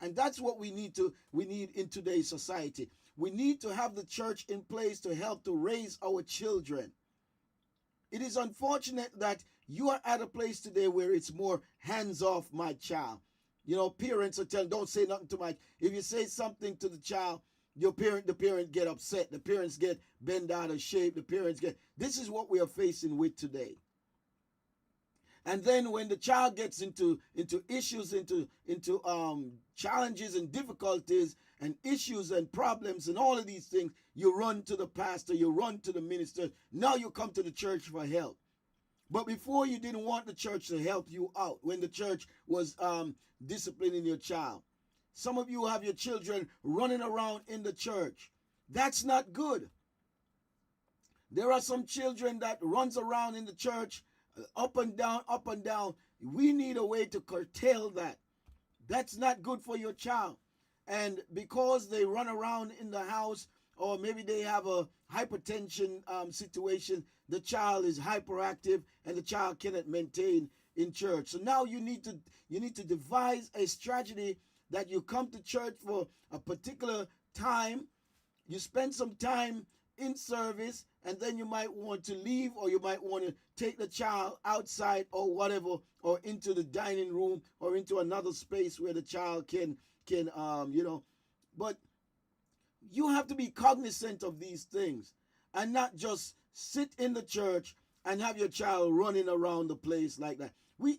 And that's what we need in today's society. We need to have the church in place to help to raise our children. It is unfortunate that you are at a place today where it's more hands off, my child. You know, parents are telling, don't say nothing to my. If you say something to the child, the parent get upset. The parents get bent out of shape. The parents get. This is what we are facing with today. And then when the child gets into issues, into challenges and difficulties and issues and problems and all of these things, you run to the pastor, you run to the minister. Now you come to the church for help. But before, you didn't want the church to help you out when the church was disciplining your child. Some of you have your children running around in the church. That's not good. There are some children that runs around in the church up and down, up and down. We need a way to curtail that. That's not good for your child. And because they run around in the house, or maybe they have a hypertension situation, the child is hyperactive and the child cannot maintain in church. So now you need to devise a strategy that you come to church for a particular time. You spend some time in service, and then you might want to leave, or you might want to take the child outside or whatever, or into the dining room or into another space where the child can but you have to be cognizant of these things and not just sit in the church and have your child running around the place like that.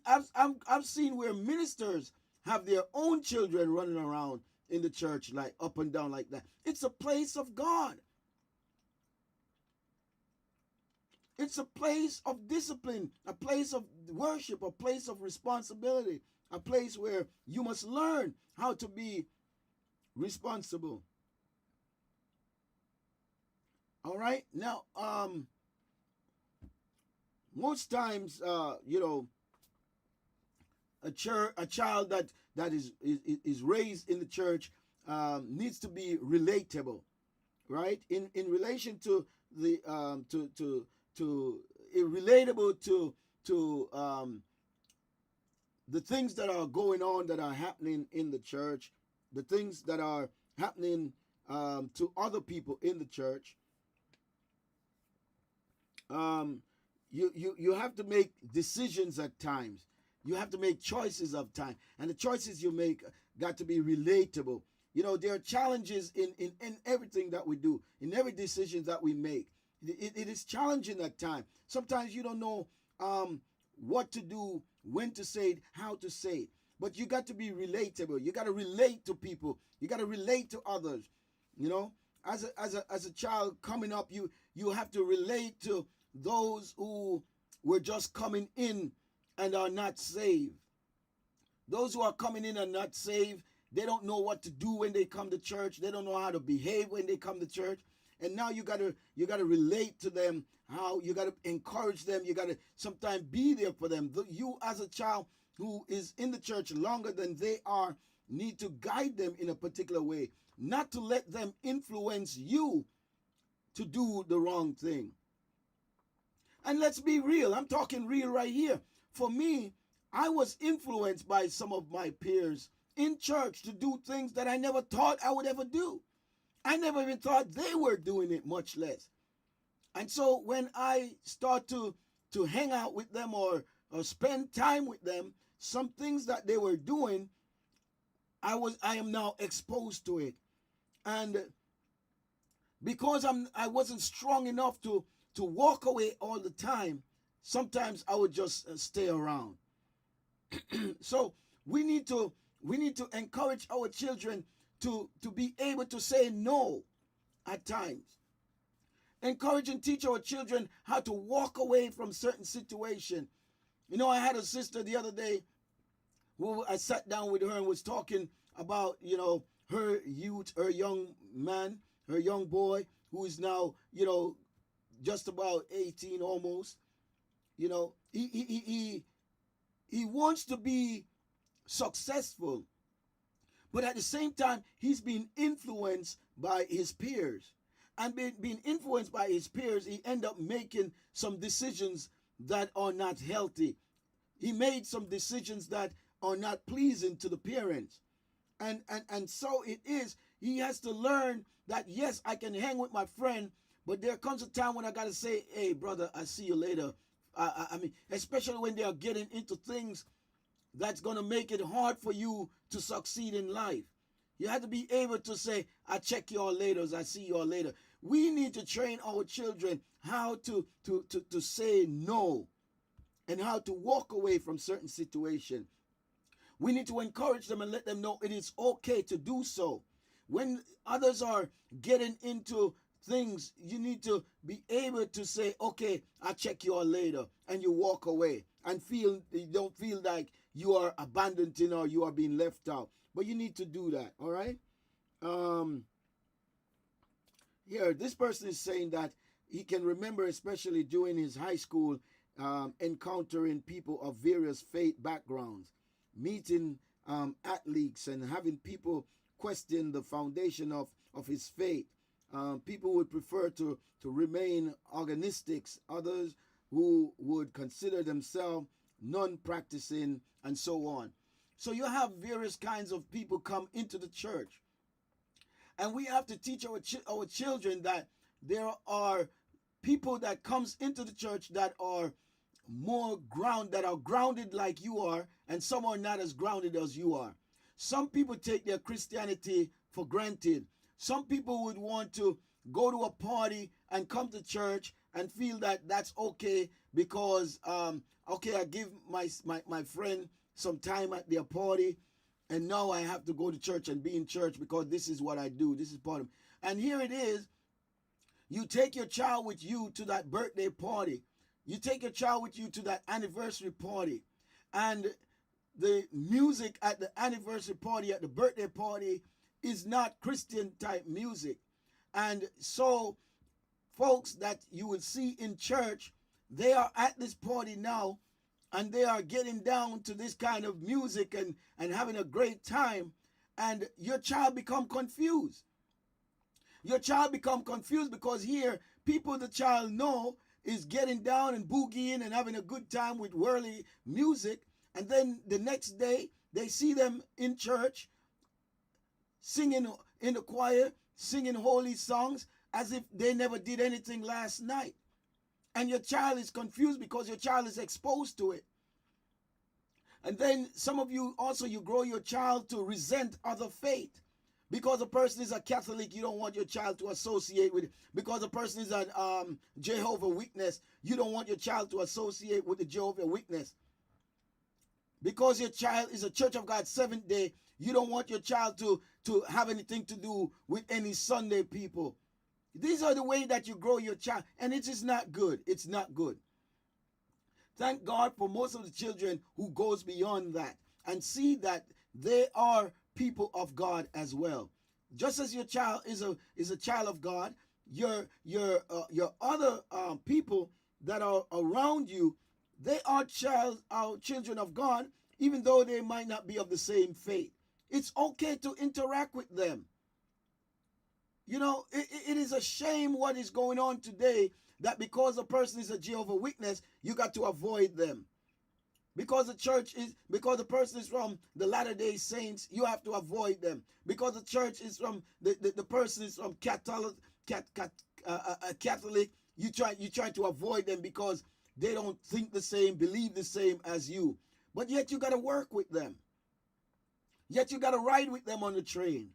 I've seen where ministers have their own children running around in the church like up and down like that. It's a place of God. It's a place of discipline, a place of worship, a place of responsibility, a place where you must learn how to be responsible. All right. Now, most times, a child that is raised in the church needs to be relatable, right? In relation to the relatable to the things that are going on, that are happening in the church, the things that are happening to other people in the church. You have to make decisions at times. You have to make choices of time, and the choices you make got to be relatable. You know, there are challenges in everything that we do, in every decision that we make. It is challenging at times. Sometimes you don't know what to do, when to say it, how to say it. But you got to be relatable. You got to relate to people. You got to relate to others. You know, as a child coming up, you have to relate to those who were just coming in and are not saved. Those who are coming in and not saved, they don't know what to do when they come to church. They don't know how to behave when they come to church. And now you gotta relate to them. How you gotta encourage them. You gotta sometimes be there for them. You as a child who is in the church longer than they are need to guide them in a particular way, not to let them influence you to do the wrong thing. And let's be real. I'm talking real right here. For me, I was influenced by some of my peers in church to do things that I never thought I would ever do. I never even thought they were doing it, much less. And so when I start to hang out with them or spend time with them, some things that they were doing, I am now exposed to it. And because I wasn't strong enough to walk away all the time, sometimes I would just stay around. So we need to encourage our children to be able to say no at times. Encourage and teach our children how to walk away from certain situations. You know, I had a sister the other day who I sat down with her and was talking about, you know, her youth, her young man, her young boy, who is now, you know, just about 18 almost. You know, he wants to be successful, but at the same time, he's being influenced by his peers. And being influenced by his peers, he end up making some decisions that are not healthy. He made some decisions that are not pleasing to the parents. And so it is. He has to learn that, yes, I can hang with my friend, but there comes a time when I got to say, hey, brother, I see you later. I mean, especially when they are getting into things that's going to make it hard for you to succeed in life. You have to be able to say, I check y'all later, I see y'all later. We need to train our children how to say no and how to walk away from certain situations. We need to encourage them and let them know it is okay to do so. When others are getting into things, you need to be able to say, okay, I'll check you all later, and you walk away and you don't feel like you are abandoned or you are being left out. But you need to do that, all right? Here, this person is saying that he can remember, especially during his high school, encountering people of various faith backgrounds, meeting athletes and having people question the foundation of his faith. People would prefer to remain organistics, others who would consider themselves non-practicing, and so on. So you have various kinds of people come into the church. And we have to teach our children that there are people that comes into the church that are grounded like you are, and some are not as grounded as you are. Some people take their Christianity for granted. Some people would want to go to a party and come to church and feel that that's okay because okay, I give my friend some time at their party, and now I have to go to church and be in church because this is what I do. This is part of it. And here it is. You take your child with you to that birthday party. You take your child with you to that anniversary party. And the music at the anniversary party, at the birthday party, is not Christian type music. And so folks that you will see in church, they are at this party now, and they are getting down to this kind of music and having a great time, and your child become confused. Your child become confused because here, people the child know is getting down and boogieing and having a good time with whirly music, and then the next day, they see them in church, singing in the choir, singing holy songs, as if they never did anything last night. And your child is confused because your child is exposed to it. And then some of you also, you grow your child to resent other faith. Because a person is a Catholic, you don't want your child to associate with it. Because a person is a Jehovah's Witness, you don't want your child to associate with the Jehovah's Witness. Because your child is a Church of God Seventh Day, you don't want your child to have anything to do with any Sunday people. These are the way that you grow your child, and it is not good. It's not good. Thank God for most of the children who goes beyond that and see that they are people of God as well. Just as your child is a child of God, your other people that are around you, they are children of God, even though they might not be of the same faith. It's okay to interact with them. You know, it is a shame what is going on today, that because a person is a Jehovah's Witness, you got to avoid them. Because the person is from the Latter-day Saints, you have to avoid them. Because the church is from, the person is from Catholic, you try to avoid them because they don't think the same, believe the same as you. But yet you got to work with them. Yet you got to ride with them on the train.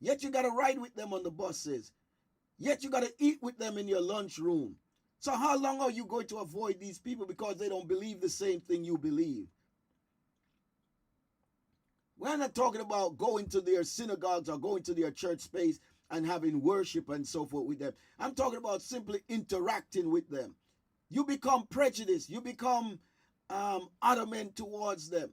Yet you got to ride with them on the buses. Yet you got to eat with them in your lunchroom. So how long are you going to avoid these people because they don't believe the same thing you believe? We're not talking about going to their synagogues or going to their church space and having worship and so forth with them. I'm talking about simply interacting with them. You become prejudiced. You become adamant towards them.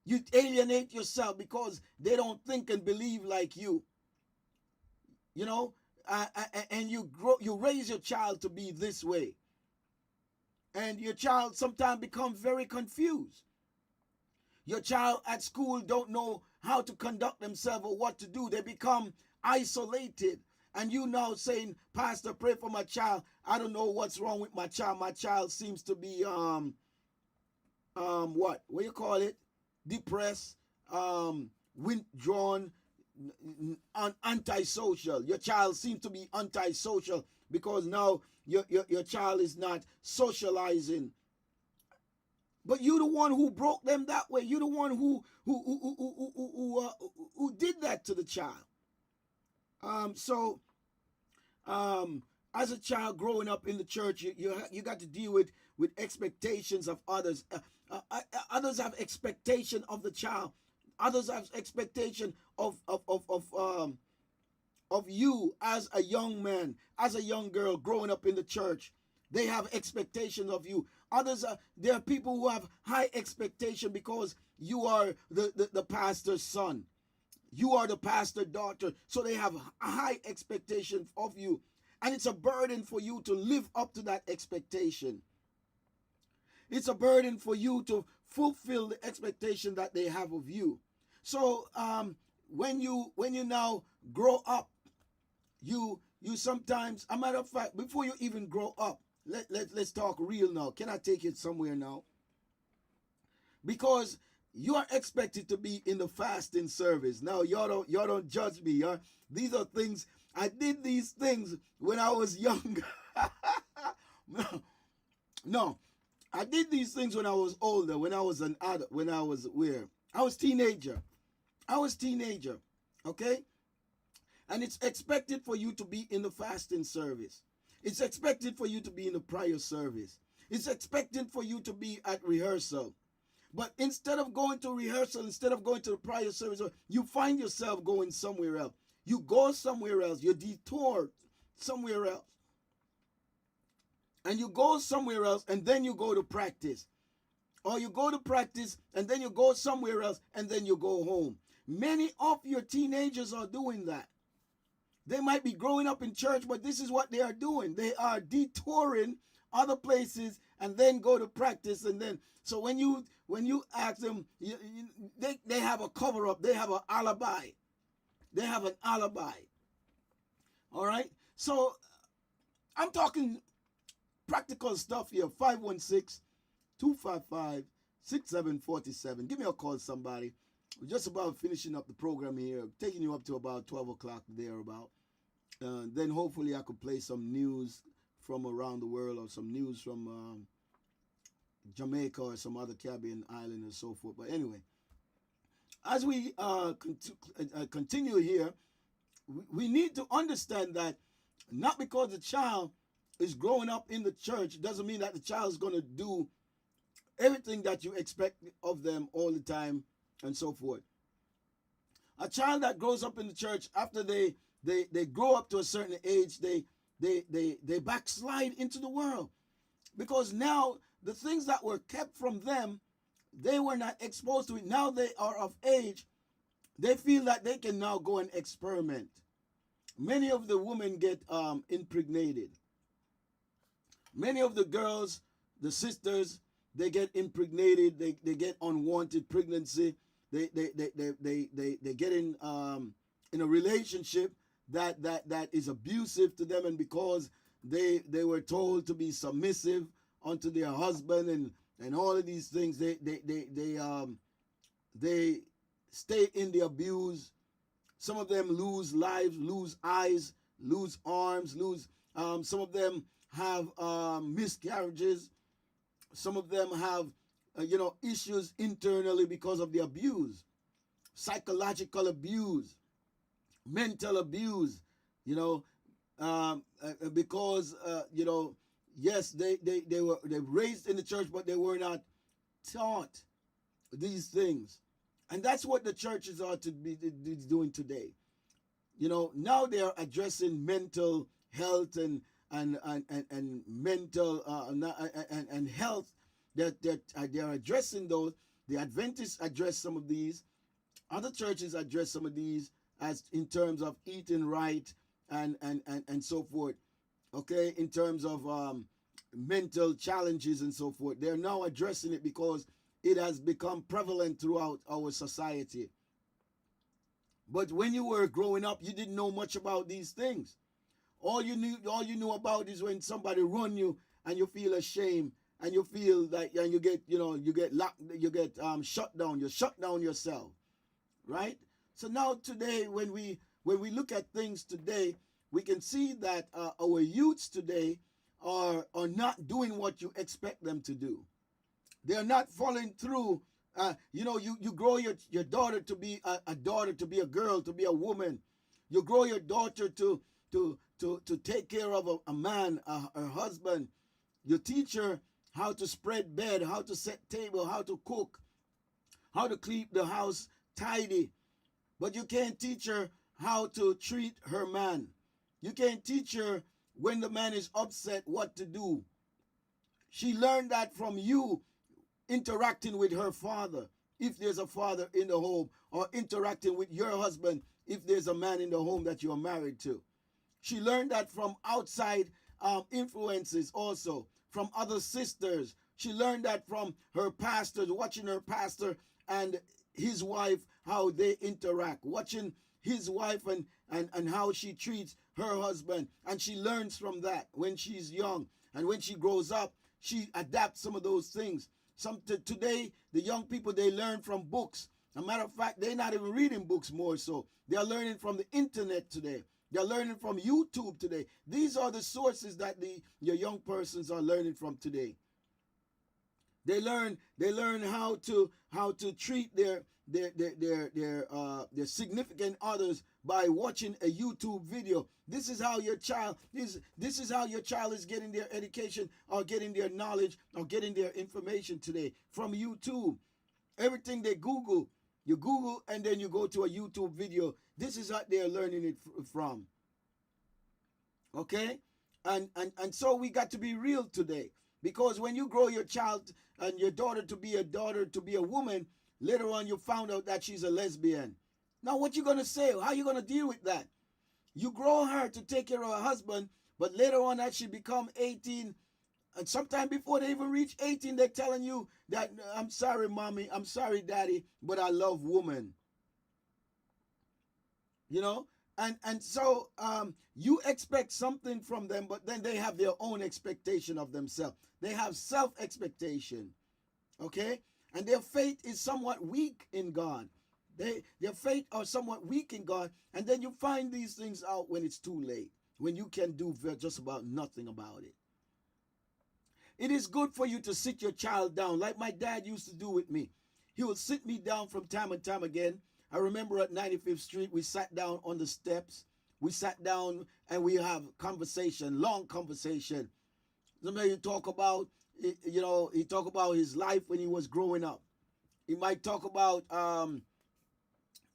You alienate yourself because they don't think and believe like you. You know, and you raise your child to be this way. And your child sometimes becomes very confused. Your child at school don't know how to conduct themselves or what to do. They become isolated. And you now saying, Pastor, pray for my child. I don't know what's wrong with my child. My child seems to be what you call it, depressed, withdrawn, antisocial. Your child seems to be antisocial because now your child is not socializing. But you the one who broke them that way. You the one who did that to the child. So as a child growing up in the church, you got to deal with expectations of others. Others have expectation of the child. Others have expectation of you as a young man, as a young girl growing up in the church. They have expectations of you. Others are there are people who have high expectation because you are the pastor's son. You are the pastor's daughter. So they have a high expectation of you. And it's a burden for you to live up to that expectation. It's a burden for you to fulfill the expectation that they have of you. So when you now grow up, you sometimes, a matter of fact, before you even grow up, let's talk real now. Can I take it somewhere now? Because you are expected to be in the fasting service. Now y'all don't judge me. These are things I did. These things when I was younger. No, I did these things when I was older. When I was an adult. When I was where I was teenager. Okay, and it's expected for you to be in the fasting service. It's expected for you to be in the prayer service. It's expected for you to be at rehearsal. But instead of going to rehearsal, instead of going to the prayer service, you find yourself going somewhere else. You go somewhere else. You detour somewhere else. And you go somewhere else, and then you go to practice. Or you go to practice, and then you go somewhere else, and then you go home. Many of your teenagers are doing that. They might be growing up in church, but this is what they are doing. They are detouring other places and then go to practice. And then, so when you ask them, they have a cover up. They have an alibi. They have an alibi. All right. So I'm talking practical stuff here. 516-255-6747. Give me a call, somebody. We're just about finishing up the program here, taking you up to about 12 o'clock thereabout. Then hopefully I could play some news from around the world, or some news from Jamaica or some other Caribbean island and so forth. But anyway, as we continue here, we need to understand that not because the child is growing up in the church doesn't mean that the child is going to do everything that you expect of them all the time and so forth. A child that grows up in the church, after they grow up to a certain age, they backslide into the world, because now the things that were kept from them, they were not exposed to it. Now they are of age. They feel that they can now go and experiment. Many of the women get impregnated. Many of the girls, the sisters, they get impregnated. They get unwanted pregnancy. They get in a relationship that is abusive to them, and because they were told to be submissive unto their husband and all of these things, they stay in the abuse. Some of them lose lives, lose eyes, lose arms, lose. Some of them have miscarriages. Some of them have issues internally because of the abuse, psychological abuse, mental abuse, because yes, they were raised in the church, but they were not taught these things. And that's what the churches are to be doing today. Now they are addressing mental health and mental and health. That they are addressing those. The Adventists address some of these. Other churches address some of these as in terms of eating right and so forth. Okay, in terms of mental challenges and so forth. They're now addressing it because it has become prevalent throughout our society. But when you were growing up, you didn't know much about these things. All you knew about is when somebody run you and you feel ashamed and you feel like, and you get, you get locked, you get shut down. You shut down yourself, right? So now today, when we look at things today, we can see that our youths today are not doing what you expect them to do. They are not following through. You grow your daughter to be a daughter, to be a girl, to be a woman. You grow your daughter to take care of a man, her husband. You teach her how to spread bed, how to set table, how to cook, how to keep the house tidy. But you can't teach her how to treat her man. You can't teach her when the man is upset what to do. She learned that from you interacting with her father, if there's a father in the home, or interacting with your husband, if there's a man in the home that you're married to. She learned that from outside influences also, from other sisters. She learned that from her pastor, watching her pastor and his wife, how they interact, watching his wife and how she treats her husband. And she learns from that when she's young. And when she grows up, she adapts some of those things. Today, the young people, they learn from books. As a matter of fact, they're not even reading books more so. They're learning from the internet today. They're learning from YouTube today. These are the sources that your young persons are learning from today. They learn how to treat their significant others by watching a YouTube video. This is how your child is getting their education, or getting their knowledge, or getting their information today, from YouTube. Everything they Google, you Google and then you go to a YouTube video. This is what they're learning it from. Okay? And so we got to be real today. Because when you grow your child and your daughter to be a woman, later on you found out that she's a lesbian. Now what you gonna say? How you gonna deal with that? You grow her to take care of her husband, but later on as she become 18, and sometime before they even reach 18, they're telling you that, I'm sorry, mommy, I'm sorry, daddy, but I love women. You know? And so you expect something from them, but then they have their own expectation of themselves. They have self-expectation. Okay? And their faith is somewhat weak in God. Their faith are somewhat weak in God. And then you find these things out when it's too late, when you can do just about nothing about it. It is good for you to sit your child down, like my dad used to do with me. He would sit me down from time and time again. I remember at 95th Street, we sat down on the steps. We sat down and we have conversation, long conversation. Sometimes you talk about, he talk about his life when he was growing up. He might talk about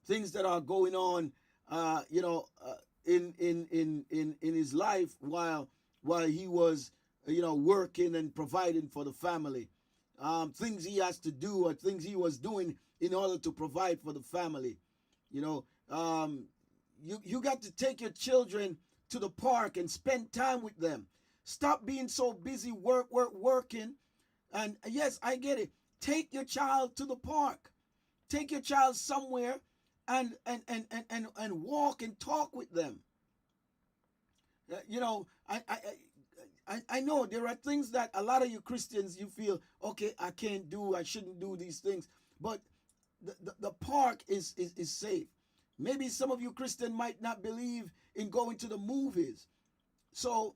things that are going on, in his life while he was, working and providing for the family. Things he has to do, or things he was doing in order to provide for the family. You got to take your children to the park and spend time with them. Stop being so busy working. And yes, I get it. Take your child to the park. Take your child somewhere and walk and talk with them. I know there are things that a lot of you Christians, you feel, okay, I shouldn't do these things. But the park is safe. Maybe some of you Christians might not believe in going to the movies. So,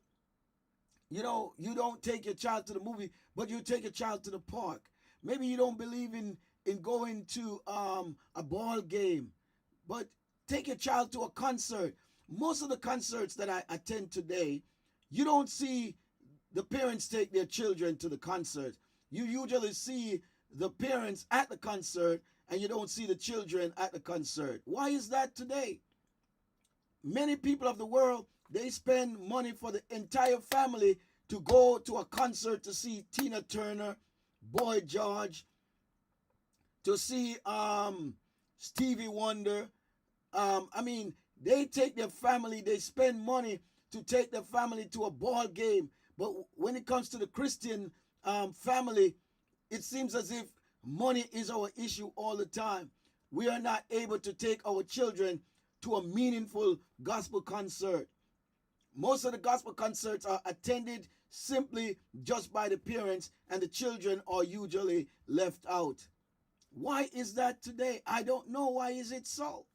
you don't take your child to the movie, but you take your child to the park. Maybe you don't believe in going to a ball game, but take your child to a concert. Most of the concerts that I attend today, you don't see the parents take their children to the concert. You usually see the parents at the concert, and you don't see the children at the concert. Why is that today? Many people of the world, they spend money for the entire family to go to a concert to see Tina Turner, Boy George, to see Stevie Wonder. They take their family, they spend money to take their family to a ball game. But when it comes to the Christian family, it seems as if money is our issue all the time. We are not able to take our children to a meaningful gospel concert. Most of the gospel concerts are attended simply just by the parents, and the children are usually left out. Why is that today? I don't know. Why is it so?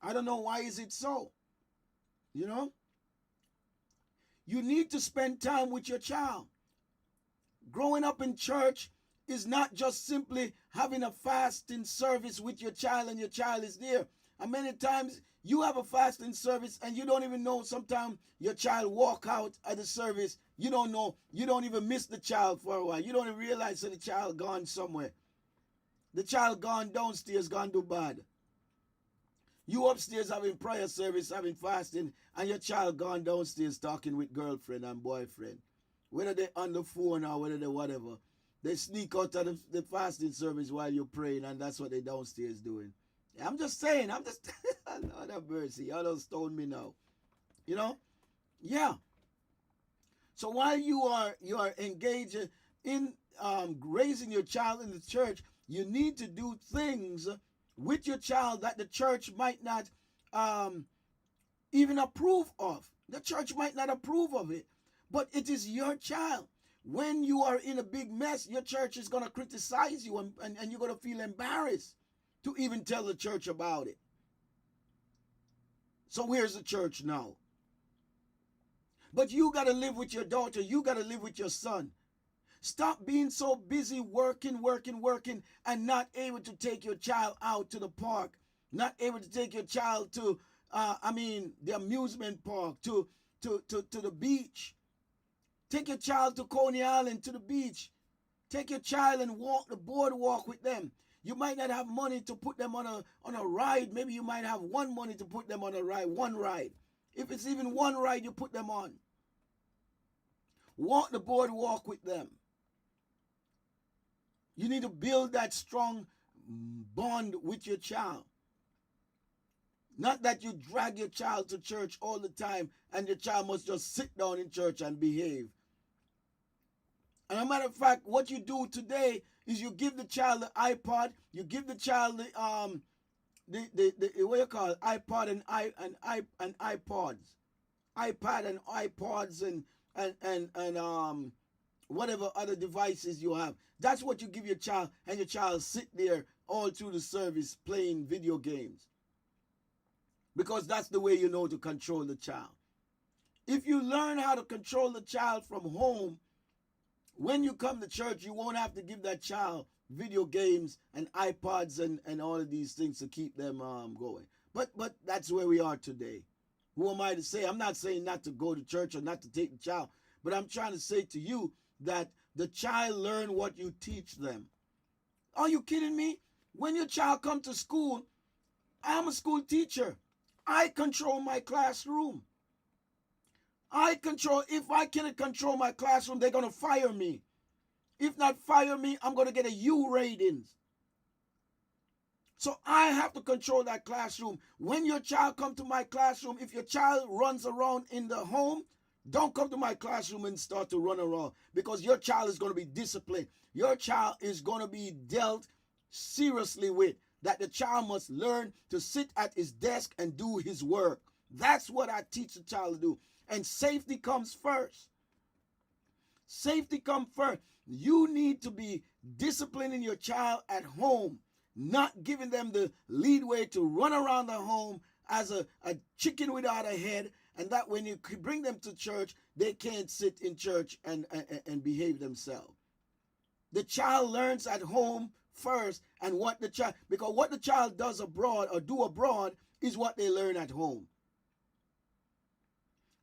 I don't know why is it so. You know? You need to spend time with your child. Growing up in church is not just simply having a fasting service with your child and your child is there. And many times you have a fasting service and you don't even know. Sometimes your child walk out at the service. You don't know. You don't even miss the child for a while. You don't even realize that the child gone somewhere. The child gone downstairs, gone do bad. You upstairs having prayer service, having fasting, and your child gone downstairs talking with girlfriend and boyfriend. Whether they're on the phone or whether they're whatever. They sneak out of the fasting service while you're praying, and that's what they downstairs doing. I'm just saying, Lord have mercy. Y'all don't stone me now. You know? Yeah. So while you are engaged in raising your child in the church, you need to do things with your child that the church might not even approve of. The church might not approve of it, but it is your child. When you are in a big mess, your church is going to criticize you, and you're going to feel embarrassed to even tell the church about it. So where's the church now? But you got to live with your daughter. You got to live with your son. Stop being so busy working, and not able to take your child out to the park, not able to take your child to, the amusement park, to the beach. Take your child to Coney Island, to the beach. Take your child and walk the boardwalk with them. You might not have money to put them on a ride. Maybe you might have money to put them on a ride, one ride. If it's even one ride, you put them on. Walk the boardwalk with them. You need to build that strong bond with your child. Not that you drag your child to church all the time and your child must just sit down in church and behave. And as a matter of fact, what you do today is you give the child the iPod, you give the child the what you call it, iPod and iPods, iPad and iPods and whatever other devices you have. That's what you give your child, and your child sit there all through the service playing video games. Because that's the way you know to control the child. If you learn how to control the child from home, when you come to church, you won't have to give that child video games and iPods and all of these things to keep them going. But that's where we are today. Who am I to say? I'm not saying not to go to church or not to take the child, but I'm trying to say to you that the child learn what you teach them. Are you kidding me? When your child comes to school, I'm a school teacher. I control my classroom. If I cannot control my classroom, they're going to fire me. If not fire me, I'm going to get a U ratings. So I have to control that classroom. When your child comes to my classroom, if your child runs around in the home, don't come to my classroom and start to run around, because your child is going to be disciplined. Your child is going to be dealt seriously with. That the child must learn to sit at his desk and do his work. That's what I teach the child to do. And safety comes first. Safety comes first. You need to be disciplining your child at home, not giving them the leadway to run around the home as a chicken without a head, and that when you bring them to church, they can't sit in church and behave themselves. The child learns at home first, and because what the child does abroad or do abroad is what they learn at home.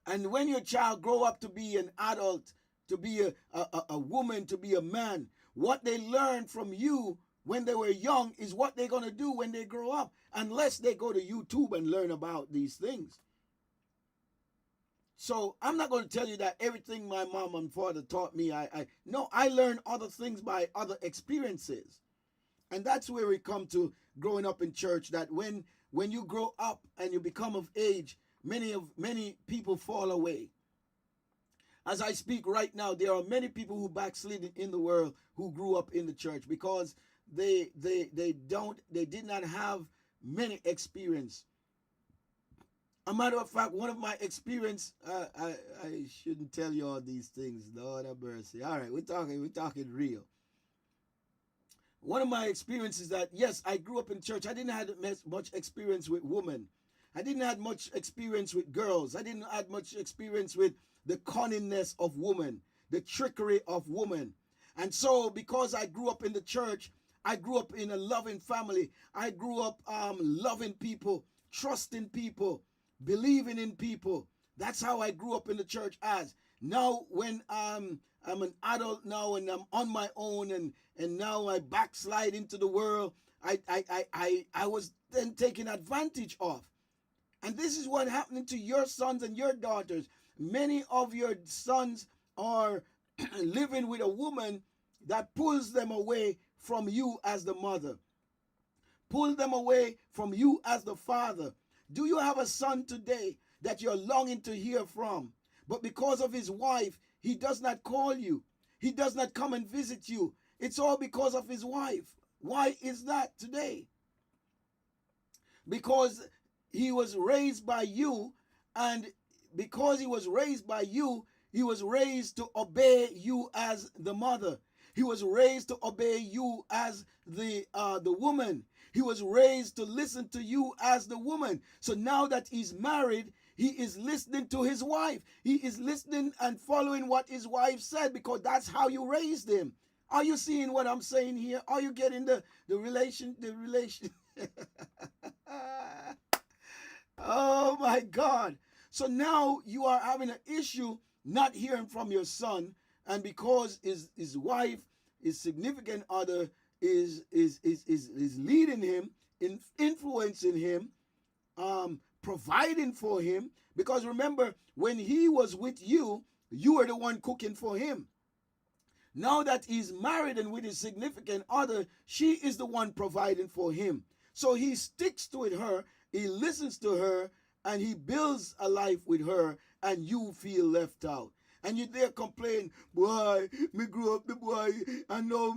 And when your child grow up to be an adult, to be a woman, to be a man, what they learn from you when they were young is what they're going to do when they grow up, unless they go to YouTube and learn about these things. So I'm not going to tell you that everything my mom and father taught me, no, I learned other things by other experiences. And that's where we come to growing up in church, that when you grow up and you become of age, many people fall away. As I speak right now, there are many people who backslid in the world who grew up in the church because they did not have many experience A matter of fact, one of my experience, I shouldn't tell you all these things. Lord have mercy. All right, we're talking real. One of my experiences that yes, I grew up in church. I didn't have much experience with women. I didn't have much experience with girls. I didn't have much experience with the cunningness of women, the trickery of women. And so, because I grew up in the church, I grew up in a loving family. I grew up loving people, trusting people, believing in people. That's how I grew up in the church as. Now, when I'm an adult now and I'm on my own and now I backslide into the world, I was then taken advantage of. And this is what happening to your sons and your daughters. Many of your sons are living with a woman that pulls them away from you as the mother, pull them away from you as the father. Do you have a son today that you're longing to hear from, but because of his wife, he does not call you, he does not come and visit you? It's all because of his wife. Why is that today? Because he was raised by you, and because he was raised by you, he was raised to obey you as the mother. He was raised to obey you as the woman. He was raised to listen to you as the woman. So now that he's married, he is listening to his wife. He is listening and following what his wife said, because that's how you raised him. Are you seeing what I'm saying here? Are you getting the relation? Oh my God. So now you are having an issue not hearing from your son, and because his wife, his significant other, is leading him, influencing him, providing for him. Because remember, when he was with you, you were the one cooking for him. Now that he's married and with his significant other, she is the one providing for him. So he sticks to her, he listens to her, and he builds a life with her, and you feel left out. And you there complain, boy, me grew up the boy, and now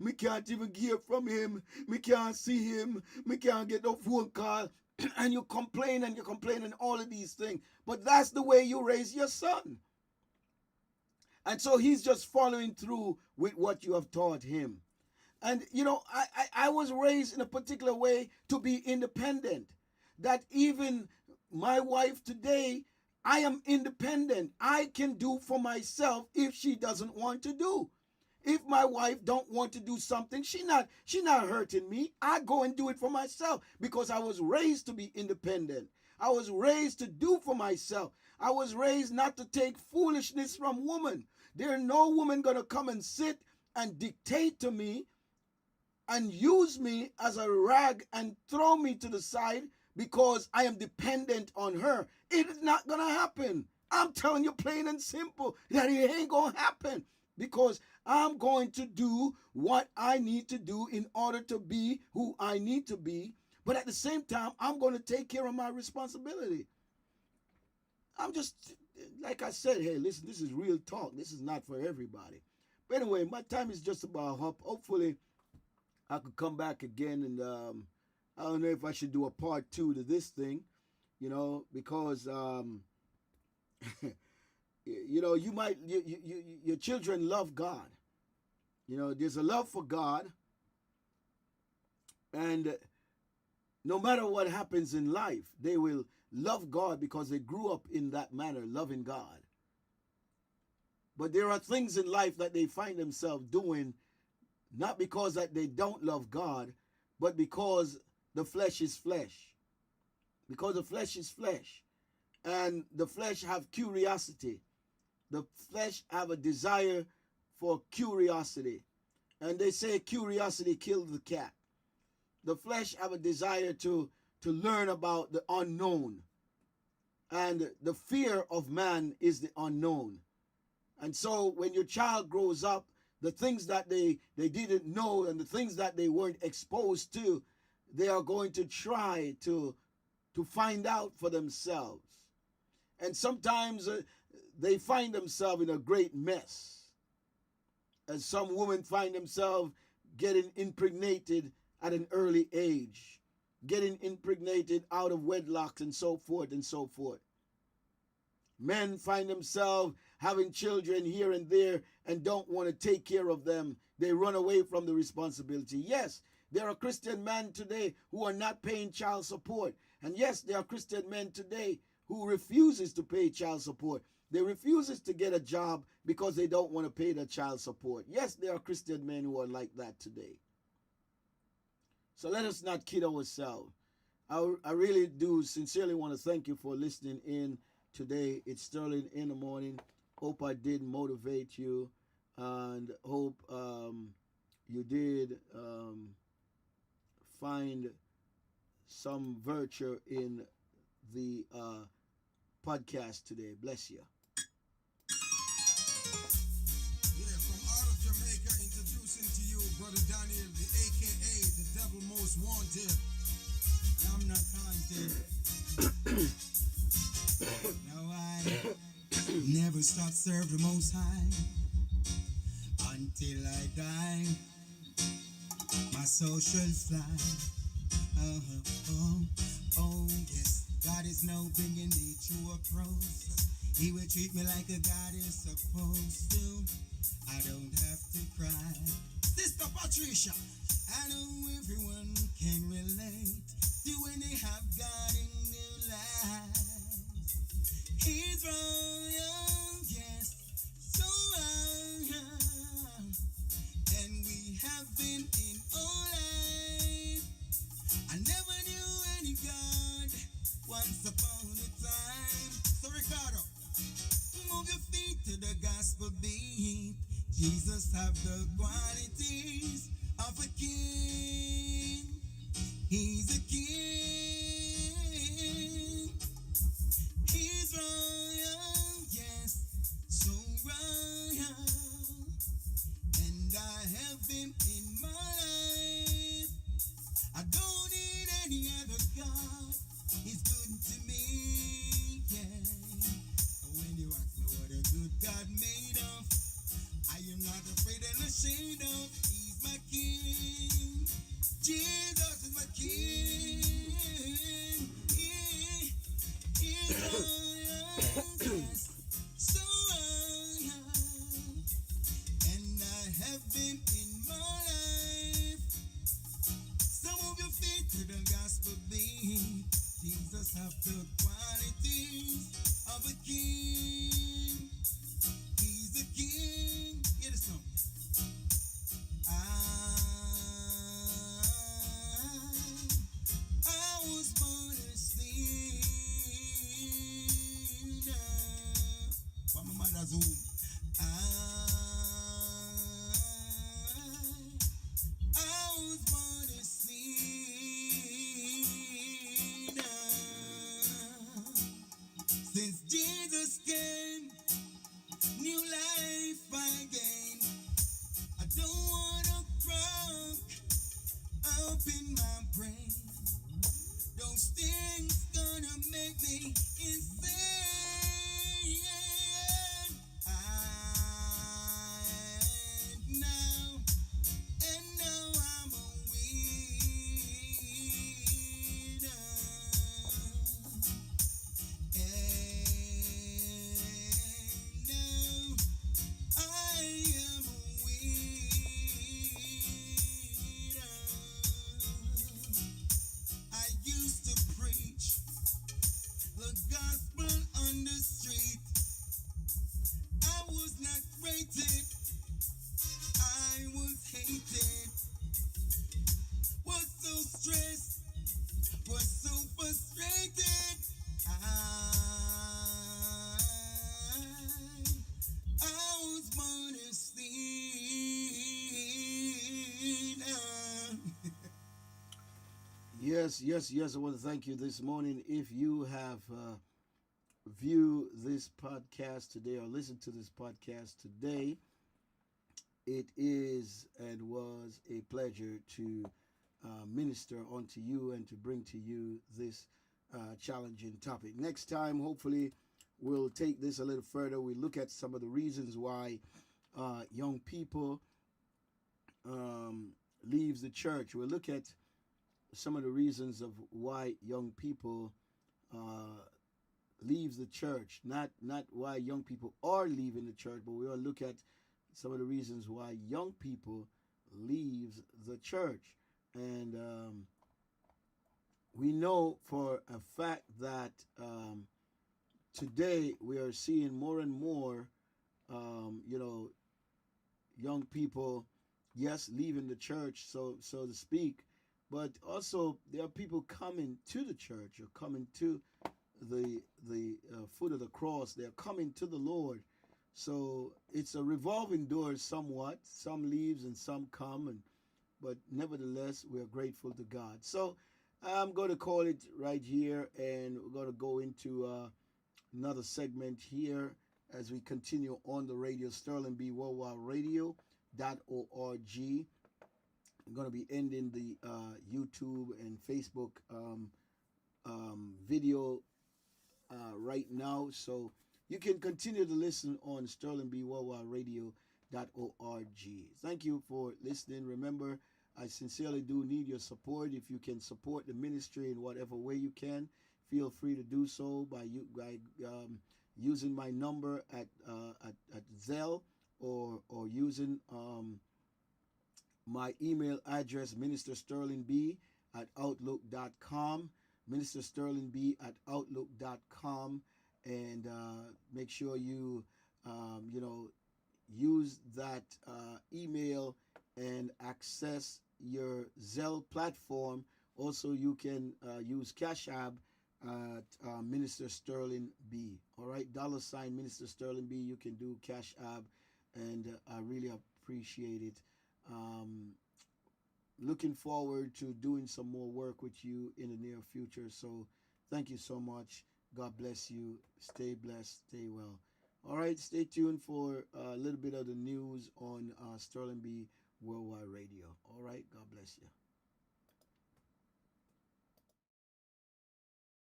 me can't even hear from him, me can't see him, me can't get no phone call. And you complain and all of these things. But that's the way you raise your son. And so he's just following through with what you have taught him. And you know, I was raised in a particular way to be independent. That even my wife today, I am independent. I can do for myself if she doesn't want to do. If my wife don't want to do something, she not hurting me. I go and do it for myself because I was raised to be independent. I was raised to do for myself. I was raised not to take foolishness from women. There's no woman gonna come and sit and dictate to me and use me as a rag and throw me to the side because I am dependent on her. It is not gonna happen. I'm telling you plain and simple that it ain't gonna happen, because I'm going to do what I need to do in order to be who I need to be. But at the same time, I'm going to take care of my responsibility. I'm just, like I said, hey, listen, this is real talk. This is not for everybody. But anyway, my time is just about up. Hopefully, I could come back again, and I don't know if I should do a part 2 to this thing, you know, because you know, your children love God. You know, there's a love for God, and no matter what happens in life, they will love God because they grew up in that manner, loving God. But there are things in life that they find themselves doing, not because that they don't love God, but because the flesh is flesh. Because the flesh is flesh. And the flesh have curiosity. The flesh have a desire for curiosity. And they say curiosity kills the cat. The flesh have a desire to learn about the unknown. And the fear of man is the unknown. And so when your child grows up, the things that they didn't know and the things that they weren't exposed to, they are going to try to find out for themselves. And sometimes they find themselves in a great mess. And some women find themselves getting impregnated at an early age. getting impregnated out of wedlock, and so forth and so forth. Men find themselves having children here and there and don't want to take care of them. They run away from the responsibility. Yes, there are Christian men today who are not paying child support. And yes, there are Christian men today who refuses to pay child support. They refuses to get a job because they don't want to pay the child support. Yes, there are Christian men who are like that today. So let us not kid ourselves. I really do sincerely want to thank you for listening in today. It's Sterling in the morning. Hope I did motivate you, and hope you did find some virtue in the podcast today. Bless you. Yeah, from out of Jamaica, introducing to you Brother Daniel, the AKA the Devil Most Wanted. And I'm not haunted. Now I never stop serve the Most High until I die. My soul shall fly. Oh, yes. God is now bringing me to a cross. He will treat me like a God is supposed to. I don't have to cry. Sister Patricia, I know everyone can relate to when they have God in their lives. He's royal, yes, so royal. And we have been in our life. I never knew any God once upon a time. So Ricardo, move your feet to the gospel beat. Jesus have the qualities of a king. He's a king. He's royal, yes, so royal. And I have him in my life. I don't need any other God. He's good to me, yeah. And when you ask me what a good God made of, I am not afraid and ashamed of. He's my king. Jesus is my king. He's royal, yes, so royal. And I have him in my life. So move your feet to the gospel beat. Jesus have the qualities of a king. He's a king. Hear the song. I was born a sinner. What my mother's home. I was born a sinner. Since Jesus came, new life I gained. I don't wanna crack up in my brain. Those things gonna make me insane. And now I'm a winner. And now I am a winner. I used to preach the gospel on the street. I was not rated. I was hated. Was so stressed. Was so frustrated. I was born a sinner. Yes, yes, yes. I want to thank you this morning. If you have viewed this podcast today or listened to this podcast today, it is and was a pleasure to minister unto you and to bring to you this challenging topic. Next time, hopefully, we'll take this a little further. We look at some of the reasons why young people leaves the church. We'll look at some of the reasons of why young people uh, leaves the church. Not why young people are leaving the church, but we're going to look at some of the reasons why young people leaves the church. And we know for a fact that today we are seeing more and more, you know, young people, yes, leaving the church, so to speak, but also there are people coming to the church or coming to the foot of the cross. They're coming to the Lord. So it's a revolving door somewhat. Some leaves and some come, and but nevertheless we are grateful to God. So I'm going to call it right here, and we're going to go into another segment here as we continue on the radio, Sterling B. Worldwide Radio.org. I'm going to be ending the YouTube and Facebook video right now. So you can continue to listen on Sterling B. Worldwide Radio.org. Thank you for listening. Remember, I sincerely do need your support. If you can support the ministry in whatever way you can, feel free to do so by using my number at Zelle, or using my email address, ministersterlingb at outlook.com, ministersterlingb at outlook.com, and make sure you use that email and access your Zelle platform. Also, you can use Cash App at Minister Sterling B. All right, $ Minister Sterling B. You can do Cash App, and I really appreciate it. Looking forward to doing some more work with you in the near future. So thank you so much. God bless you. Stay blessed. Stay well. All right, stay tuned for a little bit of the news on Sterling B Worldwide Radio. All right, God bless you.